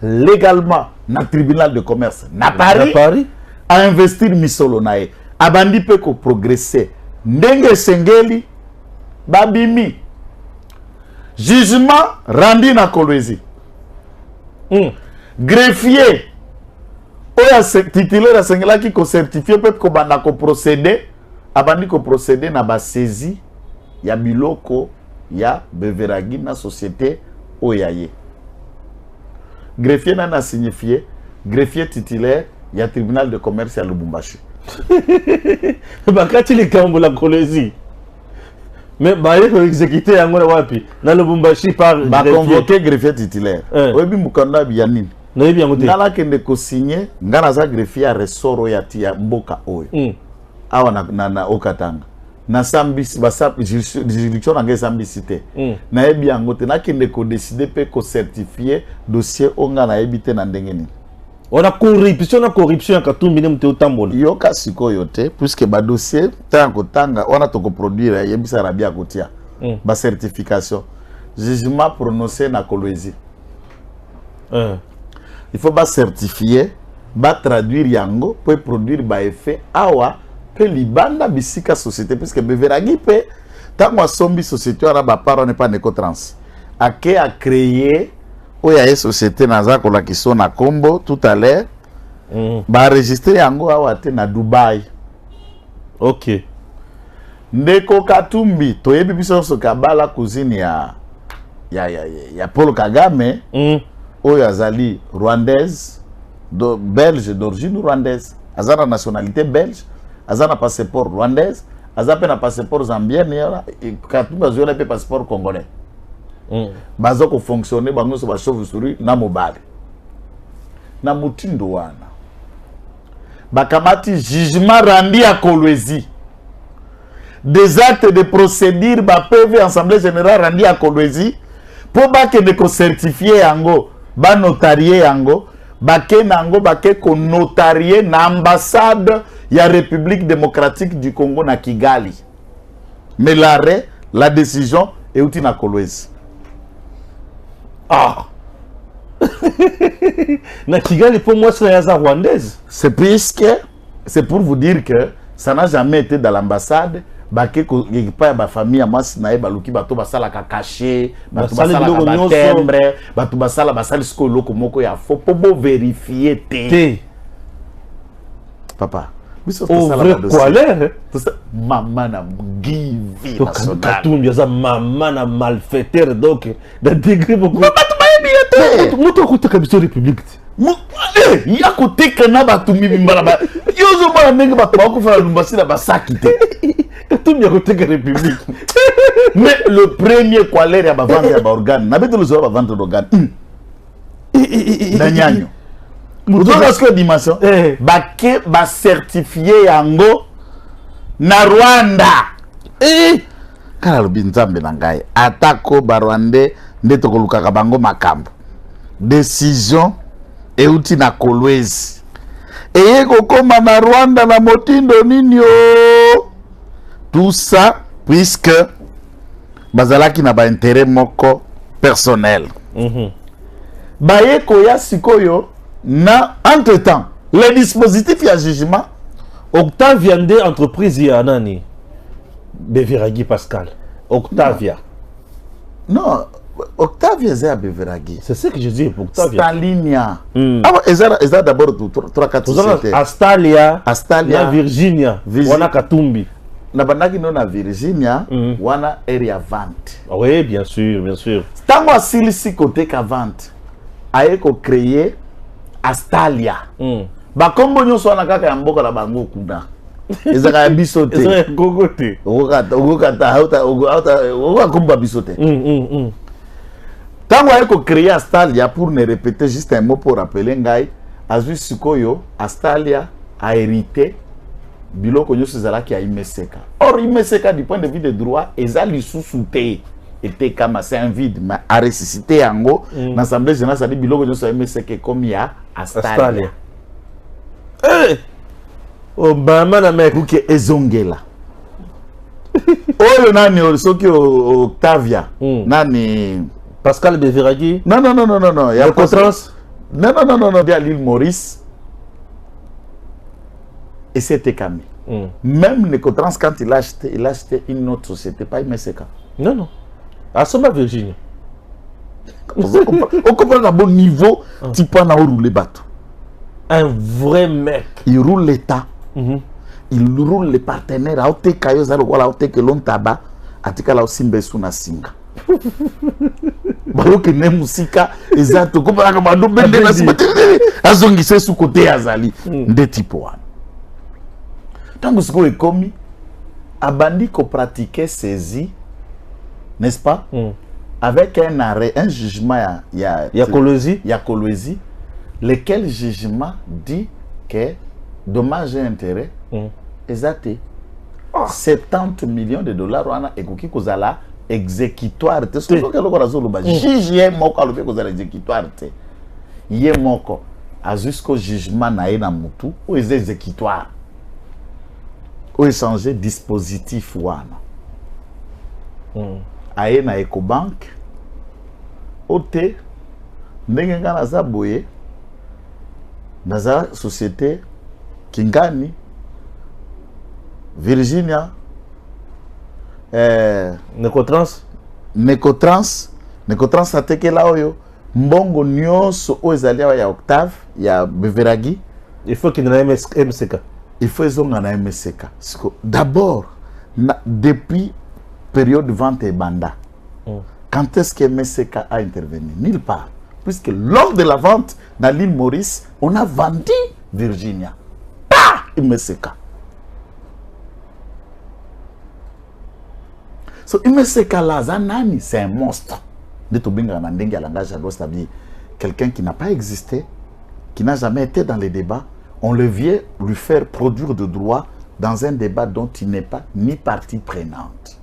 légalement na tribunal de commerce na Paris a investir misolo nae abandi pe ko progresser ndenge sengeli babimi jugement rendu na Kolwezi. Greffier oya titulaire a sengela ki ko certifié peut ko banda ko procéder abandi ko procéder na ba saisie ya biloko ya Beveragi na société oyaye. Greffier n'a signifié greffier titulaire ya tribunal de commerce à Lubumbashi.
Bakati les cambo la Kolwezi. Mais bah il faut exécuter à moi wapi dans Lubumbashi par
ba convoqué greffier titulaire. Obi mukanda biyanini.
Na yebi yangote.
Nala kende ko signer ngana za greffier a ressort ya tia mboka oyo. Awa na Okatanga. Na sambisi basa juridiction na sambisi te. Na yebi yangote na kende ko décider pe ko certifier dossier onga na yebite na ndenge ni.
On a corruption à Katumbi n'imte autambola.
Yoka siko yote puisque ba dossier tango tanga on a to ko produire yebisa rabia kotia. Ba certification. Jugement prononcé na Kolwezi. Il faut ba certifier, ba traduire yango pour produire ba effet awa pe libanda bisika société puisque Beveragi pe tango sombi société ara ba part on n'est pas Necotrans. Ake a créé oya ye société naza kola kiso na kombo tout à l'heure ba enregistrer yango awa te na Dubai.
OK.
Ndeko Katumbi toyebi biso so kabala cousine ya Paul Kagame oya azali rwandaise belge d'origine rwandaise azana nationalité belge azana passeport rwandaise azape na passeport zambien et Katumbi azona pe passeport congolais. Bazo ko fonctionner bango so ba chauve-souris na mobile na mutindo wana bakamati jugement rendu à Kolwezi des actes de procédure ba PV assemblée générale rendu à Kolwezi pour ba ke ne ko certifier yango ba notarier yango ba ke nango ba ke ko notarier na ambassade ya République démocratique du Congo na Kigali. Mais l'arrêt la décision est outil na Kolwezi.
Ah. Na Kigali pour moi c'est la rwandaise.
C'est puisque c'est pour vous dire que ça n'a jamais été dans l'ambassade. Baké ko pas ba famille amasi na baluki bato basala ka caché, bato basala ka timbre, bato basala basali sko loko moko ya faux pour bo vérifier té. Papa, biso
ça la dossier.
Maman na givi national.
Katumbi za maman na malfaiteur donc da degré beaucoup.
Moto kutaka biso république. Ya koteka na bato mibimbala ba. Yozo ba ndenge bato ba ko fala lumbasi na basaki te.
Katumbi ya koteka république.
Mais le premier kwalere ya ba vendre ya ba organe, na beto le zo ba vendre d'organe. Na nyanyo. Vous avez ce dimension baké ba certifié yango na Rwanda. kala lobi nzambe na ngai atako barwande nde tokolukaka bango makambo décision euti na Kolwezi eye kokoma na Rwanda na motindo nini o tout ça puisque bazalaki na ba intérêt moko personnel baye koya sikoyo na entre temps le dispositif ya jugement
Octavia nde entreprise ya nani Beveragi Pascal Octavia
non Octavia c'est à Beveragi
c'est ce que je dis pour Octavia
Stalinia eza d'abord 3-4 sociétés
Astalia
Astalia
na Virginia wana Katumbi
na bandaki no na Virginia wana area vente
oui bien sûr
tango asilisi côté ka vente aye ko créer Astalia bakombo nyonso wana kaka ya mboka na bango kuna ezaka ya biso te
ezaka gogo te
okokomba biso te tango aye ko créer Astalia pour ne répéter juste un mot pour rappeler ngai azwi sikoyo Astalia a hérité biloko nyonso ezalaki ya Imeseka. Or Imeseka du point de vue des droits eza lisusu te était comme c'est un vide mais a ressuscité yango na assemblée générale ça dit biloko nyonso ya Imeseka comme ya Astalia.
Oh bama na mec
kuke ezongela oyo nani soki Octavia nani
Pascal Beveragi
non
ya Ecotrans
non via l'île Maurice et c'était Camille même Ecotrans quand il a acheté une autre société pas Imeseka
non à Soma Virginie
on comprend à bon niveau tu peux en rouler bateau
un vrai mec
il roule l'État il roule les partenaires à Ote Kayo Zaro wala Ote Kelon Taba atika la Simbe Suna Singa baloke ne musika exacto comprend que bando bende na simba azongi se sous côté azali nde tipo wana tango siko ekomi abandi ko pratiquer saisie n'est-ce pas avec un arrêt un jugement ya Kolwezi lequel jugement dit que dommage et intérêt exact 70 millions de dollars wana ekoki kozala exécutoire te ce que le corazon ba juge moko alobi kozala exécutoire te ye moko a jusqu'au jugement na ina mutu ou exécutoire ou échanger dispositif wana aye na Ecobank ote ndenge nga naza boye naza société Kingani Virginia Necotrans atekela oyo mbongo nyonso oyo ezali ya Octave ya Beveragi
il faut qu'il ait MSK
il faut ezonga na MSK d'abord depuis période de vente et banda quand est-ce que MSK a intervenu nulle part puisque lors de la vente dans l'île Maurice on a vendu Virginia MSK so MSK là zanani c'est un monstre de Tobinga na ndenge ya langage à l'ouest quelqu'un qui n'a pas existé qui n'a jamais été dans les débats on le vient lui faire produire de droit dans un débat dont il n'est pas ni partie prenante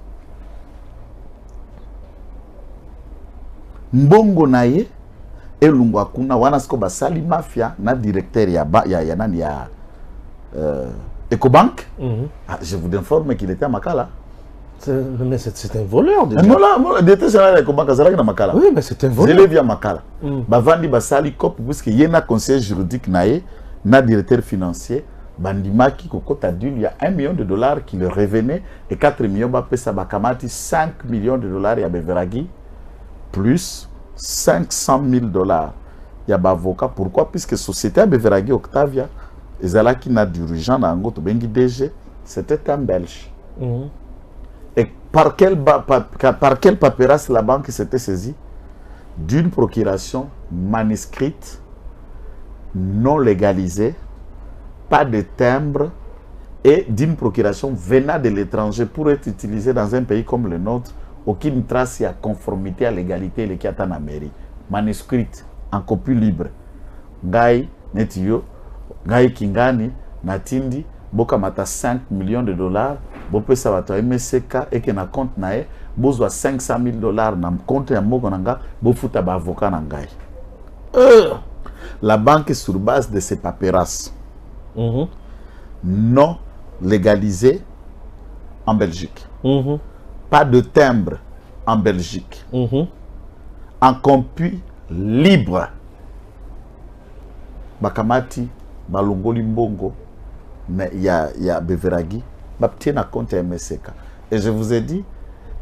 mbongo naye elungwa kuna wana siko basali mafia na directeur ya nani ya Ecobank je vous informe qu'il était à Makala.
Mais c'est un voleur déjà.
Le directeur général de Ecobank azalaki na Makala.
Oui mais c'est un voleur.
Je l'ai vu à Makala. Bavandi basali cop puisque yena conseiller juridique naye na directeur financier bandimaki kokota dul il y a $1 million qui le revenait et 4 millions bapesa bakamati 5 millions de dollars ya Beveragi plus $500,000 ya bavocat. Pourquoi? Puisque société à Beveragi Octavia ezalaki na dirigeant na ngo to bengi DG c'était un Belge. Et par quelle paperasse la banque s'était saisie? D'une procuration manuscrite non légalisée, pas de timbre et d'une procuration venant de l'étranger pour être utilisée dans un pays comme le nôtre. Aucune trace à conformité à l'égalité les kiata na mairie. Manuscrite en copie libre. Ngai Netio, Ngai Kingani, Natindi, Boka mata $5 millions bopesa bato ya MSK eke na compte na ye bozwa $500,000 na compte ya moko na nga bofuta baavocat na ngai. La banque sur base de ces paperasses non légalisées en Belgique. Pas de timbre en Belgique. En compu libre. Bakamati, balongoli mbongo, ya Beveragi, baptie na compte ya MSK. Et je vous ai dit,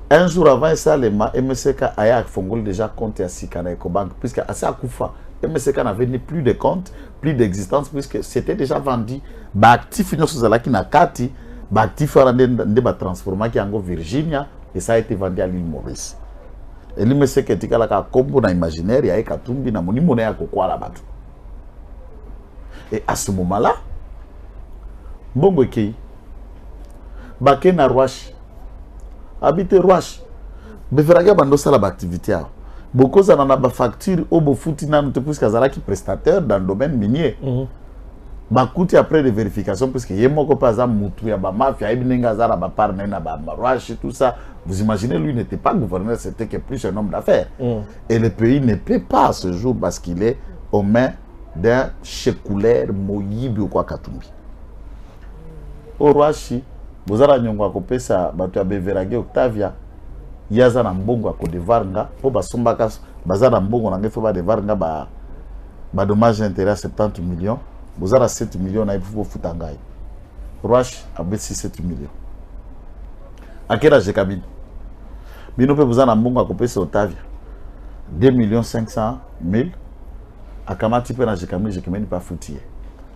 un jour avant ça, MSK a fongoli déjà compte à Sikana Ecobank, puisque à ça Koufa, MSK n'avait ni plus de compte, plus d'existence, puisque c'était déjà vendu. Ba actif nous sommes qui na kati, ba actif ne ba transformé qui en Virginia et ça a été vendu à l'île Maurice. Et l'MSK est tika la ka kombo na imaginaire ya Katumbi na moni monnaie ya kokwa la batu. Et à ce moment-là, Bongo Kei, Baké na Rouache, habite Rouache, Beveragi bando sala ba activité. Beaucoup ça n'a pas facture au beau fouti nan te puisque Azara qui prestataire dans le domaine minier. Bakuti après des vérifications puisque yemoko pas za mutu ya ba mafia ibinenga Azara ba parna na ba Rouache tout ça. Vous imaginez, lui n'était pas gouverneur, c'était que plus un homme d'affaires. Et le pays ne paie pas à ce jour parce qu'il est aux mains d'un chécoulaire Moyibi ou quoi Katumbi. Au Rouachi, vous avez nyongwa kopesa bato ya Beveragi Octavia, yaza na mbongo Côte d'Ivoire nga, po basombaka bazara mbongo na ngefa ba d'Ivoire nga ba dommage intérêt 70 millions, vous avez 7 millions na ipo futangai. Rouachi a baissé 7 millions. Akera Jekabine. Bino pe vous avez mbongo kopesa Octavia 2,500,000. Akamati pe na Jekabine Jekimeni pa futiye.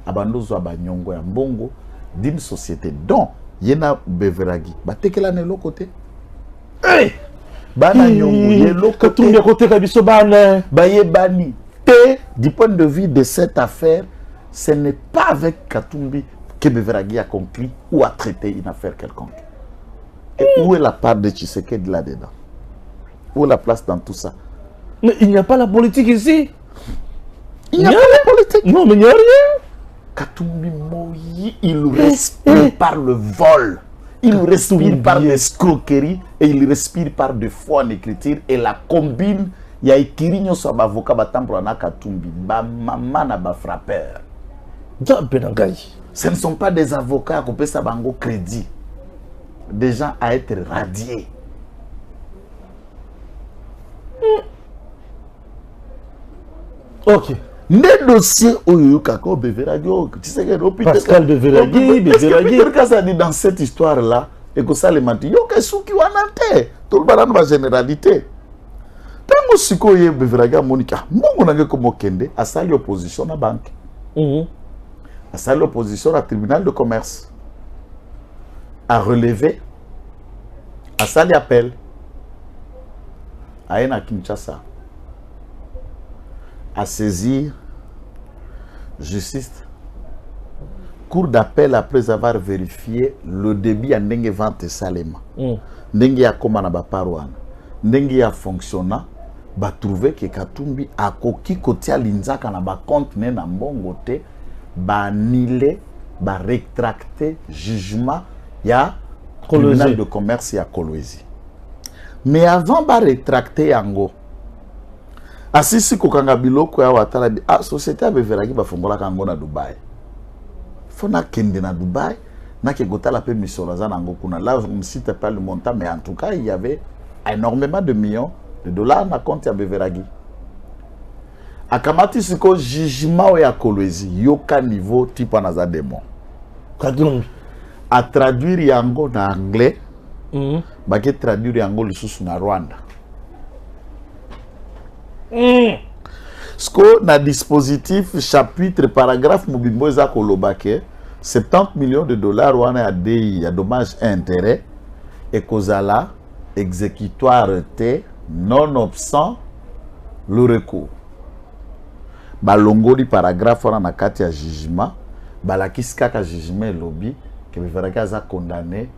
Abandozo abanyongo ya mbongo d'une société dont yena Beveragi batekela ne lokote bana nyongo ye lokote
de côté kabiso bana
baye bani te du point de vue de cette affaire ce n'est pas avec Katumbi que Beveragi a conclu ou a traité une affaire quelconque. Et où est la part de Tshisekedi là-dedans? Où est la place dans tout ça?
Mais il n'y a pas la politique ici.
Il n'y a pas la politique.
Non, mais il n'y a rien.
Katumbi Moyi, il respire par le vol, il respire par l'escroquerie et il respire par de foi en écriture et la combine. Il y a écrit nyo so ba avocat batambro na Katumbi, ba maman na ba frappeur. Ce ne sont pas des avocats qui pèsent bango crédit. Des gens à être radiés.
Ok.
Les dossiers Kako Beveragi, tu sais que
Pascal Beveragi,
dans cette histoire-là, et que ça les mentit, yo que souki wanante, tout le monde va généralité. Tant que siko ye Beveragi Monica, mon nage comme kende, à ça l'opposition à la banque, à ça l'opposition à tribunal de commerce, à relever, à ça l'appel, à Ena Kinshasa, à saisir justice, cour d'appel après avoir vérifié le débit à Ndenge Vente Salema. Ndenge ya koma na baparwana. Ndenge ya fonctionna, ba trouver que Katumbi a koki kotia linzaka na ba compte ne na mbongo te, ba annulé, ba rétracté jugement ya tribunal de commerce ya Kolwezi. Mais avant ba rétracter yango, asisi kokanga biloko ya watala bi société ya Beveragi ba fongola kango na Dubai. Fona kende na Dubai na ke gotala pe misolo za nango kuna. Là on ne cite pas le montant mais en tout cas il y avait énormément de millions de dollars na compte ya Beveragi. Akamati siko jugement ya Kolwezi yoka niveau type na za démon.
Katumbi
a traduire yango na anglais. Ba ke traduire yango lisusu na Rwanda. Ce qu'on a dispositif, chapitre, paragraphe, Mubimboza Kolobake, 70 millions de dollars, on a des dommages et intérêts, et Kozala, exécutoire T, nonobstant le recours. Balongoli paragraphe, on a un jugement, Balakiska ka jugement lobby, que Beveragi a condamné,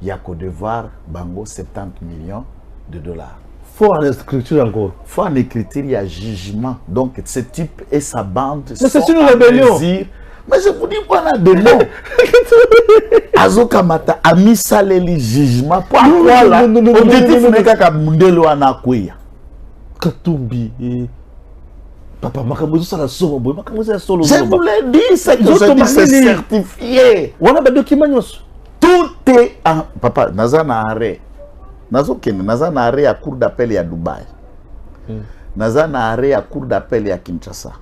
il y a qu'au devoir, Bango, 70 millions de dollars.
Faut en écriture encore.
Faut en écriture, il y a jugement. Donc, ce type et sa bande
c'est une rébellion.
Mais je vous dis, voilà des mots. Azokamata a mis ça les jugements. Pourquoi là? Objectif n'est qu'à Mundelo Anakuya.
Katumbi. Papa, Makamozo, ça la sauve.
Je vous l'ai dit, c'est que c'est certifié.
On a des documents.
Tout est en. Papa, Nazana arrêt. Nazana arrêt à cour d'appel à Dubaï. Nazana arrêt à cour d'appel à Kinshasa.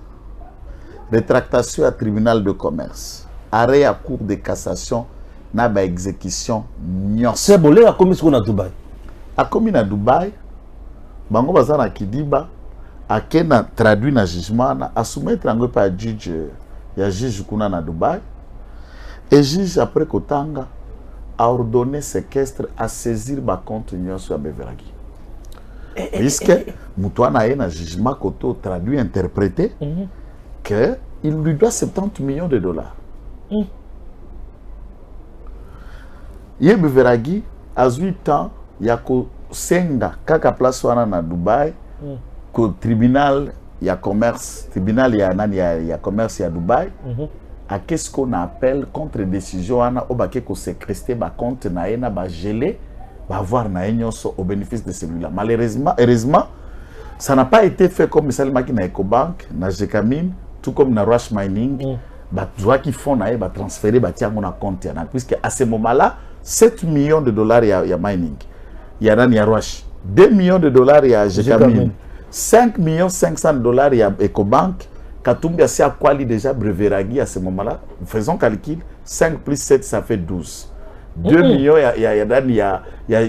Rétractation à tribunal de commerce. Arrêt à cour de cassation. Naba exécution.
C'est bon, là, à commis à Dubaï.
À commis à Dubaï. Bango Bazana Kidiba. A Kena traduit na jugement. A soumettre un peu à juge. Il y a juge Kuna na Dubaï. Et juge après Kotanga a ordonné séquestre à saisir ma compte sur Beveragi. Puisque Moutouana a un jugement Koto traduit, interprété, qu'il lui doit 70 millions de dollars. Yé Beveragi, à 8 ans, il y a Senga, Kaka place na Dubaï, qu'au tribunal, il y a commerce, tribunal, il y a commerce, il y a Dubaï. À qu'est-ce qu'on appelle contre-décision au baquet qu'on séquestrer ba compte naena ba gelé ba voir naenyo au bénéfice de celui-là. Malheureusement, heureusement, ça n'a pas été fait comme Salma qui na Ecobank, na Jekamine, tout comme na Rush Mining, ba droit qui font nae ba transférer ba tia mon compte yana puisque à ce moment-là 7 millions de dollars il y a mining. Il y a y a Rush. 2 millions de dollars il y a Jekamine. 5 millions 500 dollars il y a Ecobank. Katumbi a à quoi déjà Beveragi à ce moment-là. Faisons calcul. 5 plus 7, ça fait 12. 2 millions, il y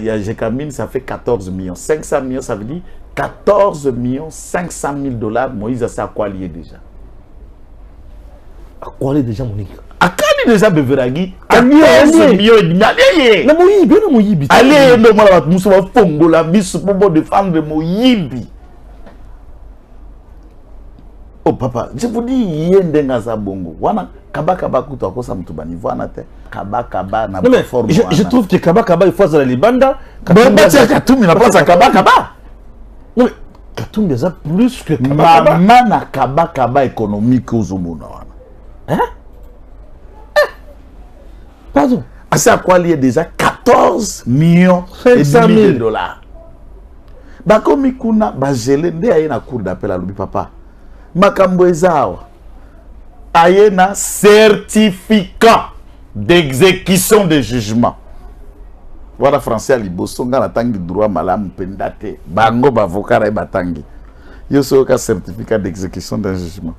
a Jekamine, ça fait 14 millions. 500 millions, ça veut dire 14 millions 500 000 dollars. Moïse a à quoi lier déjà.
À quoi lier déjà, Monique?
À quoi lier déjà Beveragi? 14 millions et demi. Allez,
la Moïbi, la Moïbi.
Allez, nous sommes Fongo, la mise pour défendre Moïbi. Oh papa, je vous dis, Yendenga Zabongo. Wana Kaba kuto akosa mtubani wana te. Kaba na forme.
Je trouve que Kaba il faut dans les bandes.
Katumbi na place Kaba.
Non, Katumbi a plus que
Kaba. Maman na Kaba économique aux homona wana.
Hein? Pardon.
C'est à quoi lié déjà 14 millions et demi de dollars. Bakomi kuna bagele nde aye na cour d'appel à l'obi papa. Makambo ezawa ayena certificat d'exécution de jugement. Voilà français à liboso ngana tangi droit malam pendate bango bavocat et batangi. Yo soka certificat d'exécution d'un jugement.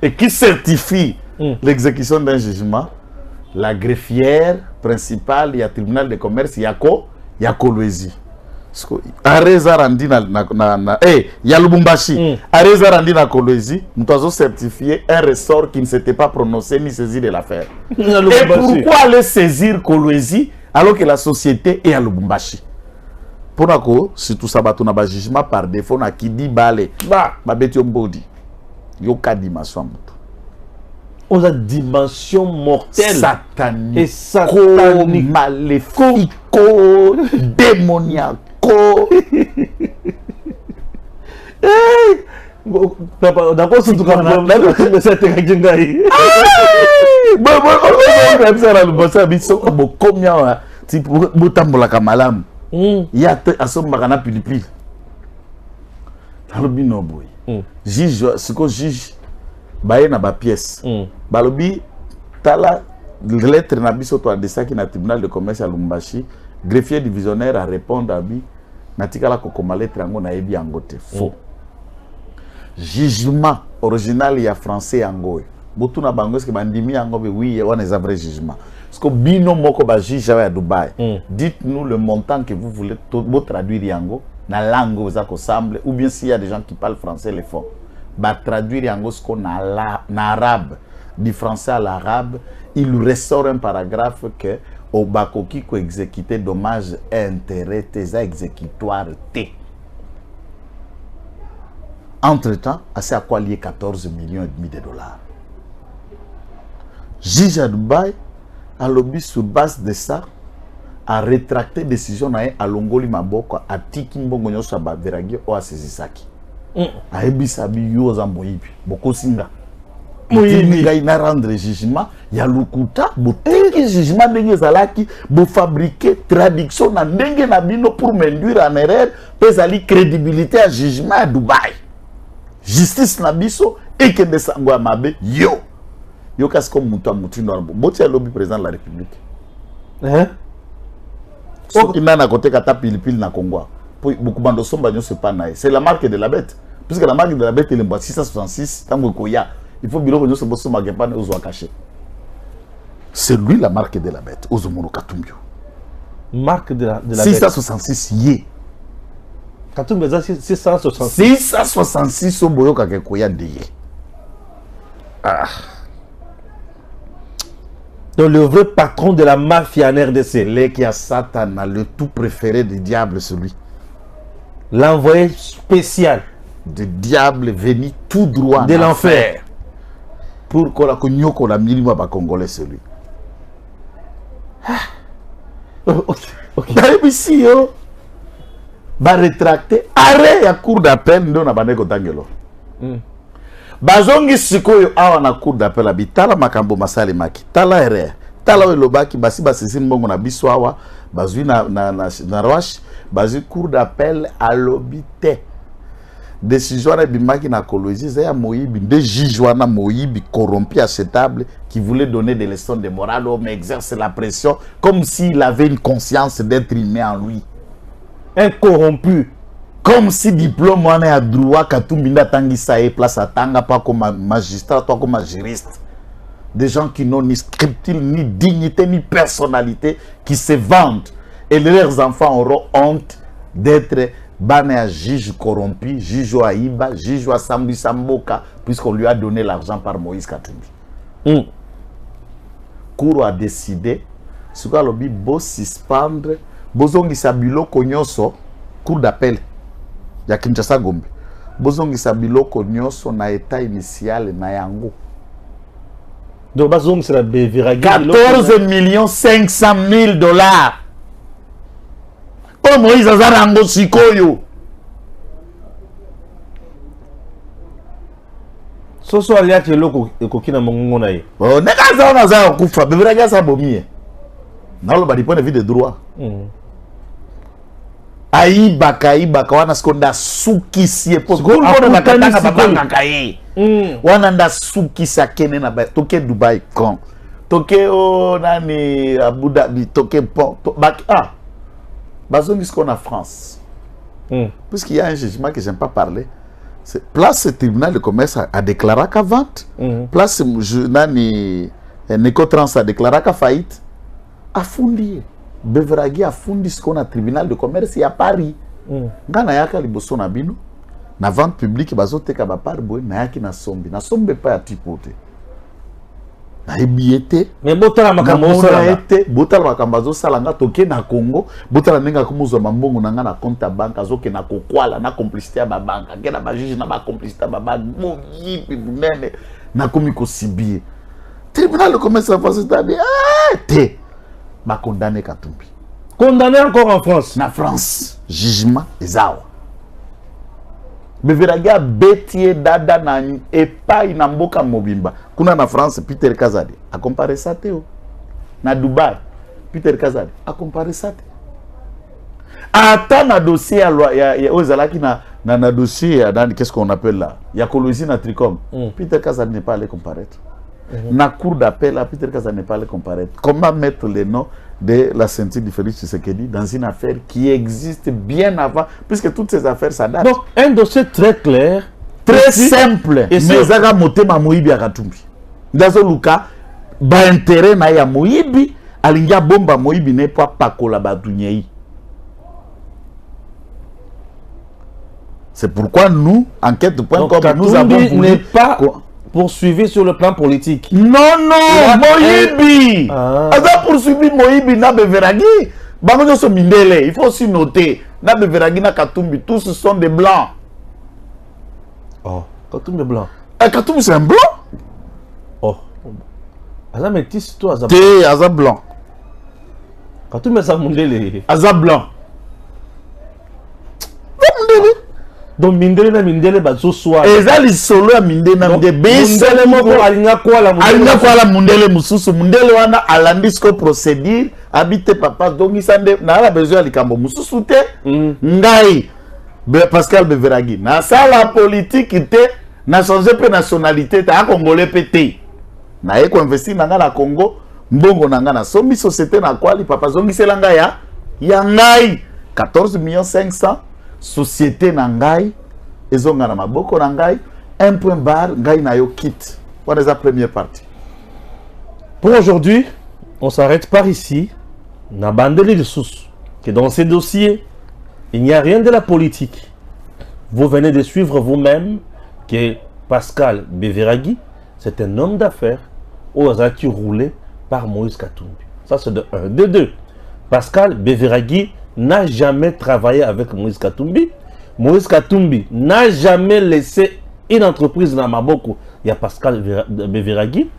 Et qui certifie l'exécution d'un jugement? La greffière principale du tribunal de commerce Yako Louisi. Areza randi ya Lubumbashi. Areza randi na Kolwezi, nous avons certifié un ressort qui ne s'était pas prononcé ni saisi de l'affaire. Et pourquoi aller saisir Kolwezi alors que la société est à Lubumbashi? Pour nako, si tout ça batona ba jugement par défaut na kidi balé. Ba betio mbodi. Yo ka dimension mutu.
On a dimension mortelle.
Satanique.
Et satanique.
Maléfique. Démoniaque.
Papa, d'accord, c'est tout comme ça. Mais c'est un gars.
Il y a un somme pilipili. Albino boy. Juge, ce que juge, baye na ba pièce. Balobi tala lettre na biso to adesaki na tribunal de commerce à Lumbashi. Greffier divisionnaire a répondu à lui. Natikala kokoma lettre yango na yebi yango te. Faux. Jugement original ya français yango. Botu na bango eske bandimi yango be oui, on est un vrai jugement. Parce que bino moko ba juge à Dubaï. Dites-nous le montant que vous voulez pour traduire yango na langue vous ensemble ou bien s'il y a des gens qui parlent français les font. Ba traduire yango ce qu'on a en arabe, du français à l'arabe, il ressort un paragraphe que au bakoki ko exécuter dommages et intérêts tes exécutoires T. Entre-temps, assez à quoi lier 14 millions et demi de dollars. Juge à Dubaï a lobby sur base de ça a rétracté décision à Longoli Maboko à Tiki Mbongo Nyoso Veragi ou à Sezisaki. A Ebisabi Yoza Moibi, Boko Singa. Moyibi ngai na rendre jugement ya lukuta boteki jugement ndenge ezalaki bo fabriquer traduction na ndenge na bino pour m'induire en erreur pesali crédibilité à jugement à Dubaï justice na biso ekende sango ya mabe yo kasi comme mutu mutu ndo boti lobby président de la République soki nana côté kata pilipili na Congo beaucoup bando somba nyo c'est pas naï c'est la marque de la bête puisque la marque de la bête est le 666 tango koya il faut bilo nyo se bosso magepane ozo caché c'est lui la marque de la bête ozo mono katumbio
marque de la
666 yé
Katumbi eza 666
666 oboyo kake koya ndeye
donc le vrai patron de la mafia en RDC
Lekia Satana le tout préféré du diable celui
l'envoyé spécial
du diable venu tout droit
de l'enfer
pour qu'on la cognoque la minimum ba congolais celui ok ici yo ba rétracter arrêt ya cour d'appel ndo na bandeko tangelo bazongi sikoyo awa na cour d'appel abitala makambo masale maki tala erreur tala welobaki basi basisi mbongo na biso awa bazui na roche bazui cour d'appel alobite décision na bimaki na kologie ya Moyibi de juge wana Moyibi corrompu acceptable qui voulait donner des leçons de morale mais exerce la pression comme s'il avait une conscience d'être humain en lui
incorrompu
comme si diplôme on est à droit Katumbi tangisa et place à tanga pas comme magistrat pas comme juriste des gens qui n'ont ni scripture ni dignité ni personnalité qui se vendent et leurs enfants auront honte d'être banné à juge corrompu juge Aïba juge Sambi Samboka puisqu'on lui a donné l'argent par Moïse Katumbi Cour a décidé ce que l'objet beau suspendre bozongi sabilo konyoso cour d'appel ya Kinshasa Gombe bozongi sabilo konyoso na état initial na yango
donc bazongi c'est la beveragi
14,5 $. Oh Moïse azarango sikoyo
soso aliati loko ekokina mongongo na ye
oh neka zaona za kufa beveragi sa bomie na lo ba di point de vue de droit aibaka wana skonda sukisi wana katanga babanga kai wana nda sukisa kene na ba toke Dubai kon toke o nani Abu Dhabi toke bazongi ce qu'on a France puisqu'il y a un jugement que j'aime pas parler c'est place le tribunal de commerce a déclaré qu'à vente place nani Necotrans a déclaré qu'à faillite a fondé Beveragi a fondé ce qu'on a tribunal de commerce à Paris ngana yaka liboso na bino na vente publique bazoteka ba par boy na yaki na sombe pa ya tipote na ebiete
mais botala makambo
botala makambo zo salanga toke na Congo botala nenga kumuzwa mambongo na nga na compte ya banque azoke na kokwala na complicité ya ba banque ngena ba juge na ba complicité ba banque moyipi bunene na komi ko sibie tribunal de commerce en France te ba condamné Katumbi
condamné encore en France
na France jugement ezawa Beveragi a betie dada na epai na mboka mobimba kuna na France Peter Kazadi a comparé ça teo na Dubai Peter Kazadi a comparé ça te ata na dossier ya ozalaki na dossier ya qu'est-ce qu'on appelle là ya Colosie na Tricom Peter Kazadi n'est pas allé comparaître na cour d'appel à Peter Kazadi n'est pas allé comparaître comment mettre les noms de la ceinture du Félix Tshisekedi dans une affaire qui existe bien avant, puisque toutes ces affaires ça date.
Donc un dossier très clair,
très simple. Et mais Zaga Motema Moyibi à Katumbi. Dans ce cas, ba intérêt na ya Moyibi, alingia bomba Moyibi n'est pas pakola badunyei. C'est pourquoi nous, enquête.com, nous avons voulu
pas poursuivi sur le plan politique.
Non, Moyibi. Aza poursuivi Moyibi na Beveragi. Bango so mindele, il faut aussi noter. Na Beveragi na Katumbi, tous sont des blancs.
Oh, Katumbi est blanc.
Katumbi c'est un blanc.
Oh. Aza métis toi Aza.
Té Aza blanc.
Katumbi ça mondele.
Aza blanc. Mondele.
donc mindele na mindele bazo soa
ezali solo ya mindele na mindele
mindele moko alinga kwa la
mundele mususu mundele wana alandisco procédure habite papa donc isande na la besoin ya likambo mususu te ngai Pascal Beveragi na sala politique te na changer pe nationalité ta congolais pété na ye ko investir na nga Congo mbongo na nga na sombi société na kwali papa zongisela nga ya ngai 14,500,000 société na ngai ezonga na maboko na ngai 1 point barre ngai na yo quitte. Voilà la première partie.
Pour aujourd'hui, on s'arrête par ici. Na bandeli de sous que dans ces dossiers, il n'y a rien de la politique. Vous venez de suivre vous-même que Pascal Beveragi, c'est un homme d'affaires aux actions roulées par Moïse Katumbi. Ça, c'est de 1. De 2, Pascal Beveragi n'a jamais travaillé avec Moïse Katumbi. Moïse Katumbi n'a jamais laissé une entreprise dans Maboko. Il y a Pascal Beveragi.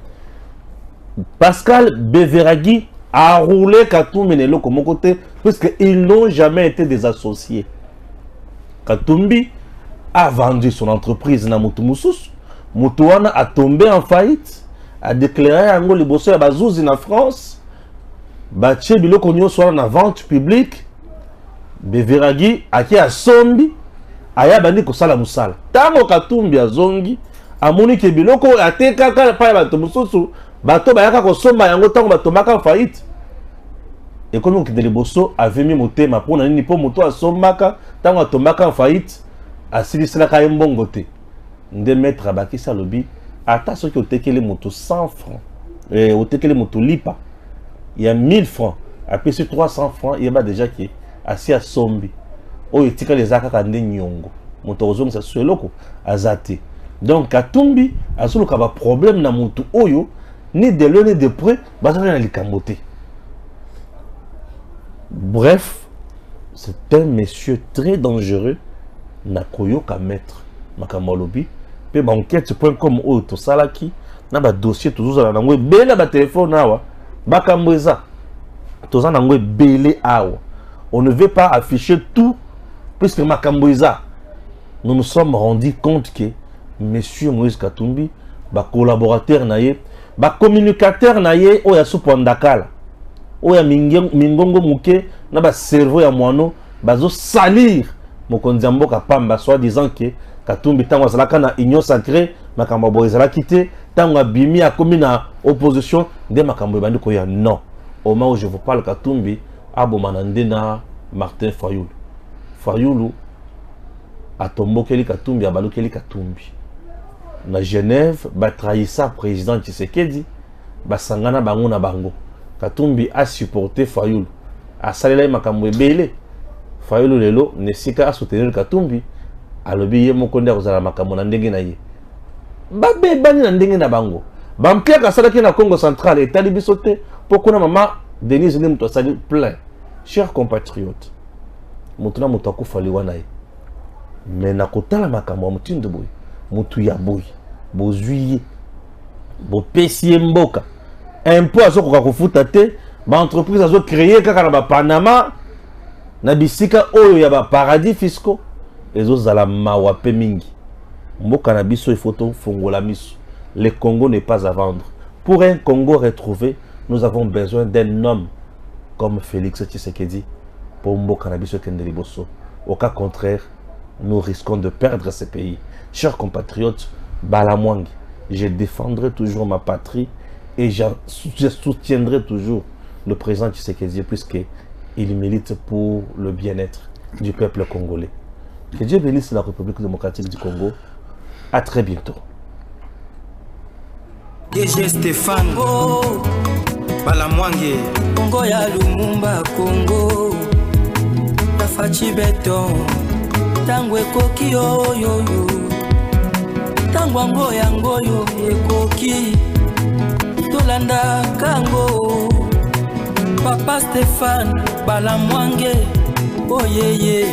Pascal Beveragi a roulé Katumbi Nelo comme côté, puisqu'ils n'ont jamais été des associés. Katumbi a vendu son entreprise na Moutoumousous. Moutouana a tombé en faillite, a déclaré à Ango Liboso et Bazouzi en France. Baché Bilo Konyo soit en vente publique. Beveragi a qui a sombi. Aya bandi ko sala musala. Tango Katumbi a zongi. Amoni ke biloko a te kaka pa ba Moutoumousous. Bato bayaka ko somba yango tango batomaka en faillite. Et comme on dit Liboso avait mis motema pour na ni po moto a sombaka tango atomaka en faillite. A silisala ka mbongo te. Nde maître abakisa lobi ata soki otekele moto 100 francs et otekele moto lipa il y a 1000 francs après sur 300 francs il y a déjà qui asi a sombi o etika les akaka nde nyongo moto ozonga sa seloko azate donc Katumbi azuluka ba problème na moto oyo ni de loin ni de près bazana na likambote. Bref, c'est un monsieur très dangereux na koyoka maître makamolobi pe banquête.com ou to salaki na ba dossier toujours na ngwe bela ba téléphone awa bakamboza toza na ngwe belé awa. On ne veut pas afficher tout puisque makamboza nous nous sommes rendus compte que monsieur Moïse Katumbi ba collaborateur na ye ba communicateur na ye o ya supondakala o ya mingongo muke na ba cerveau ya mwano bazo salir mokonzi mboka pamba soit disant que Katumbi tango azalaka na union sacrée makambo boy ezalaki te tango abimi akomi na opposition nde makambo ebandi koya non. Au moment où je vous parle Katumbi abomana nde na Martin Fayulu. Fayulu atombokeli Katumbi abalukeli Katumbi na Genève batrahisa président Tshisekedi basangana bango na bango. Katumbi a supporté Fayulu asalela makambo ebele. Fayulu lelo nesika a soutenir Katumbi alobi ye moko nde akozala makambo na ndenge na ye babe bani na ndenge na bango bampia kasalaki na Congo central etali biso te mpo kuna mama Denise nde moto asali plein. Chers compatriotes, moto na moto akufali wana ye me na kotala makambo ya motindo boye motu ya boye bozwi ye bopesi ye mboka impo azokoka kofuta te baentreprise azocreye kaka na bapanama na bisika oyo ya baparadis fiscaux ezozala mawa pe mingi. Mboka na biso il faut fongola miso. Le Congo n'est pas à vendre. Pour un Congo retrouvé, nous avons besoin d'un homme comme Félix Tshisekedi pour mboka na biso kende liboso. Au cas contraire, nous risquons de perdre ce pays. Chers compatriotes, Balamwangi, je défendrai toujours ma patrie et je soutiendrai toujours le président Tshisekedi puisqu'il milite pour le bien-être du peuple congolais. Que Dieu bénisse la République démocratique du Congo. À très bientôt.
DG Stéphane Balamwangi Congo ya Lumumba Congo Tafachi Beton Tangwe koki oyo Tangwa ngoya ngoyo ekoki Tolanda kango Papa Stéphane Balamwangi oh yeah yeah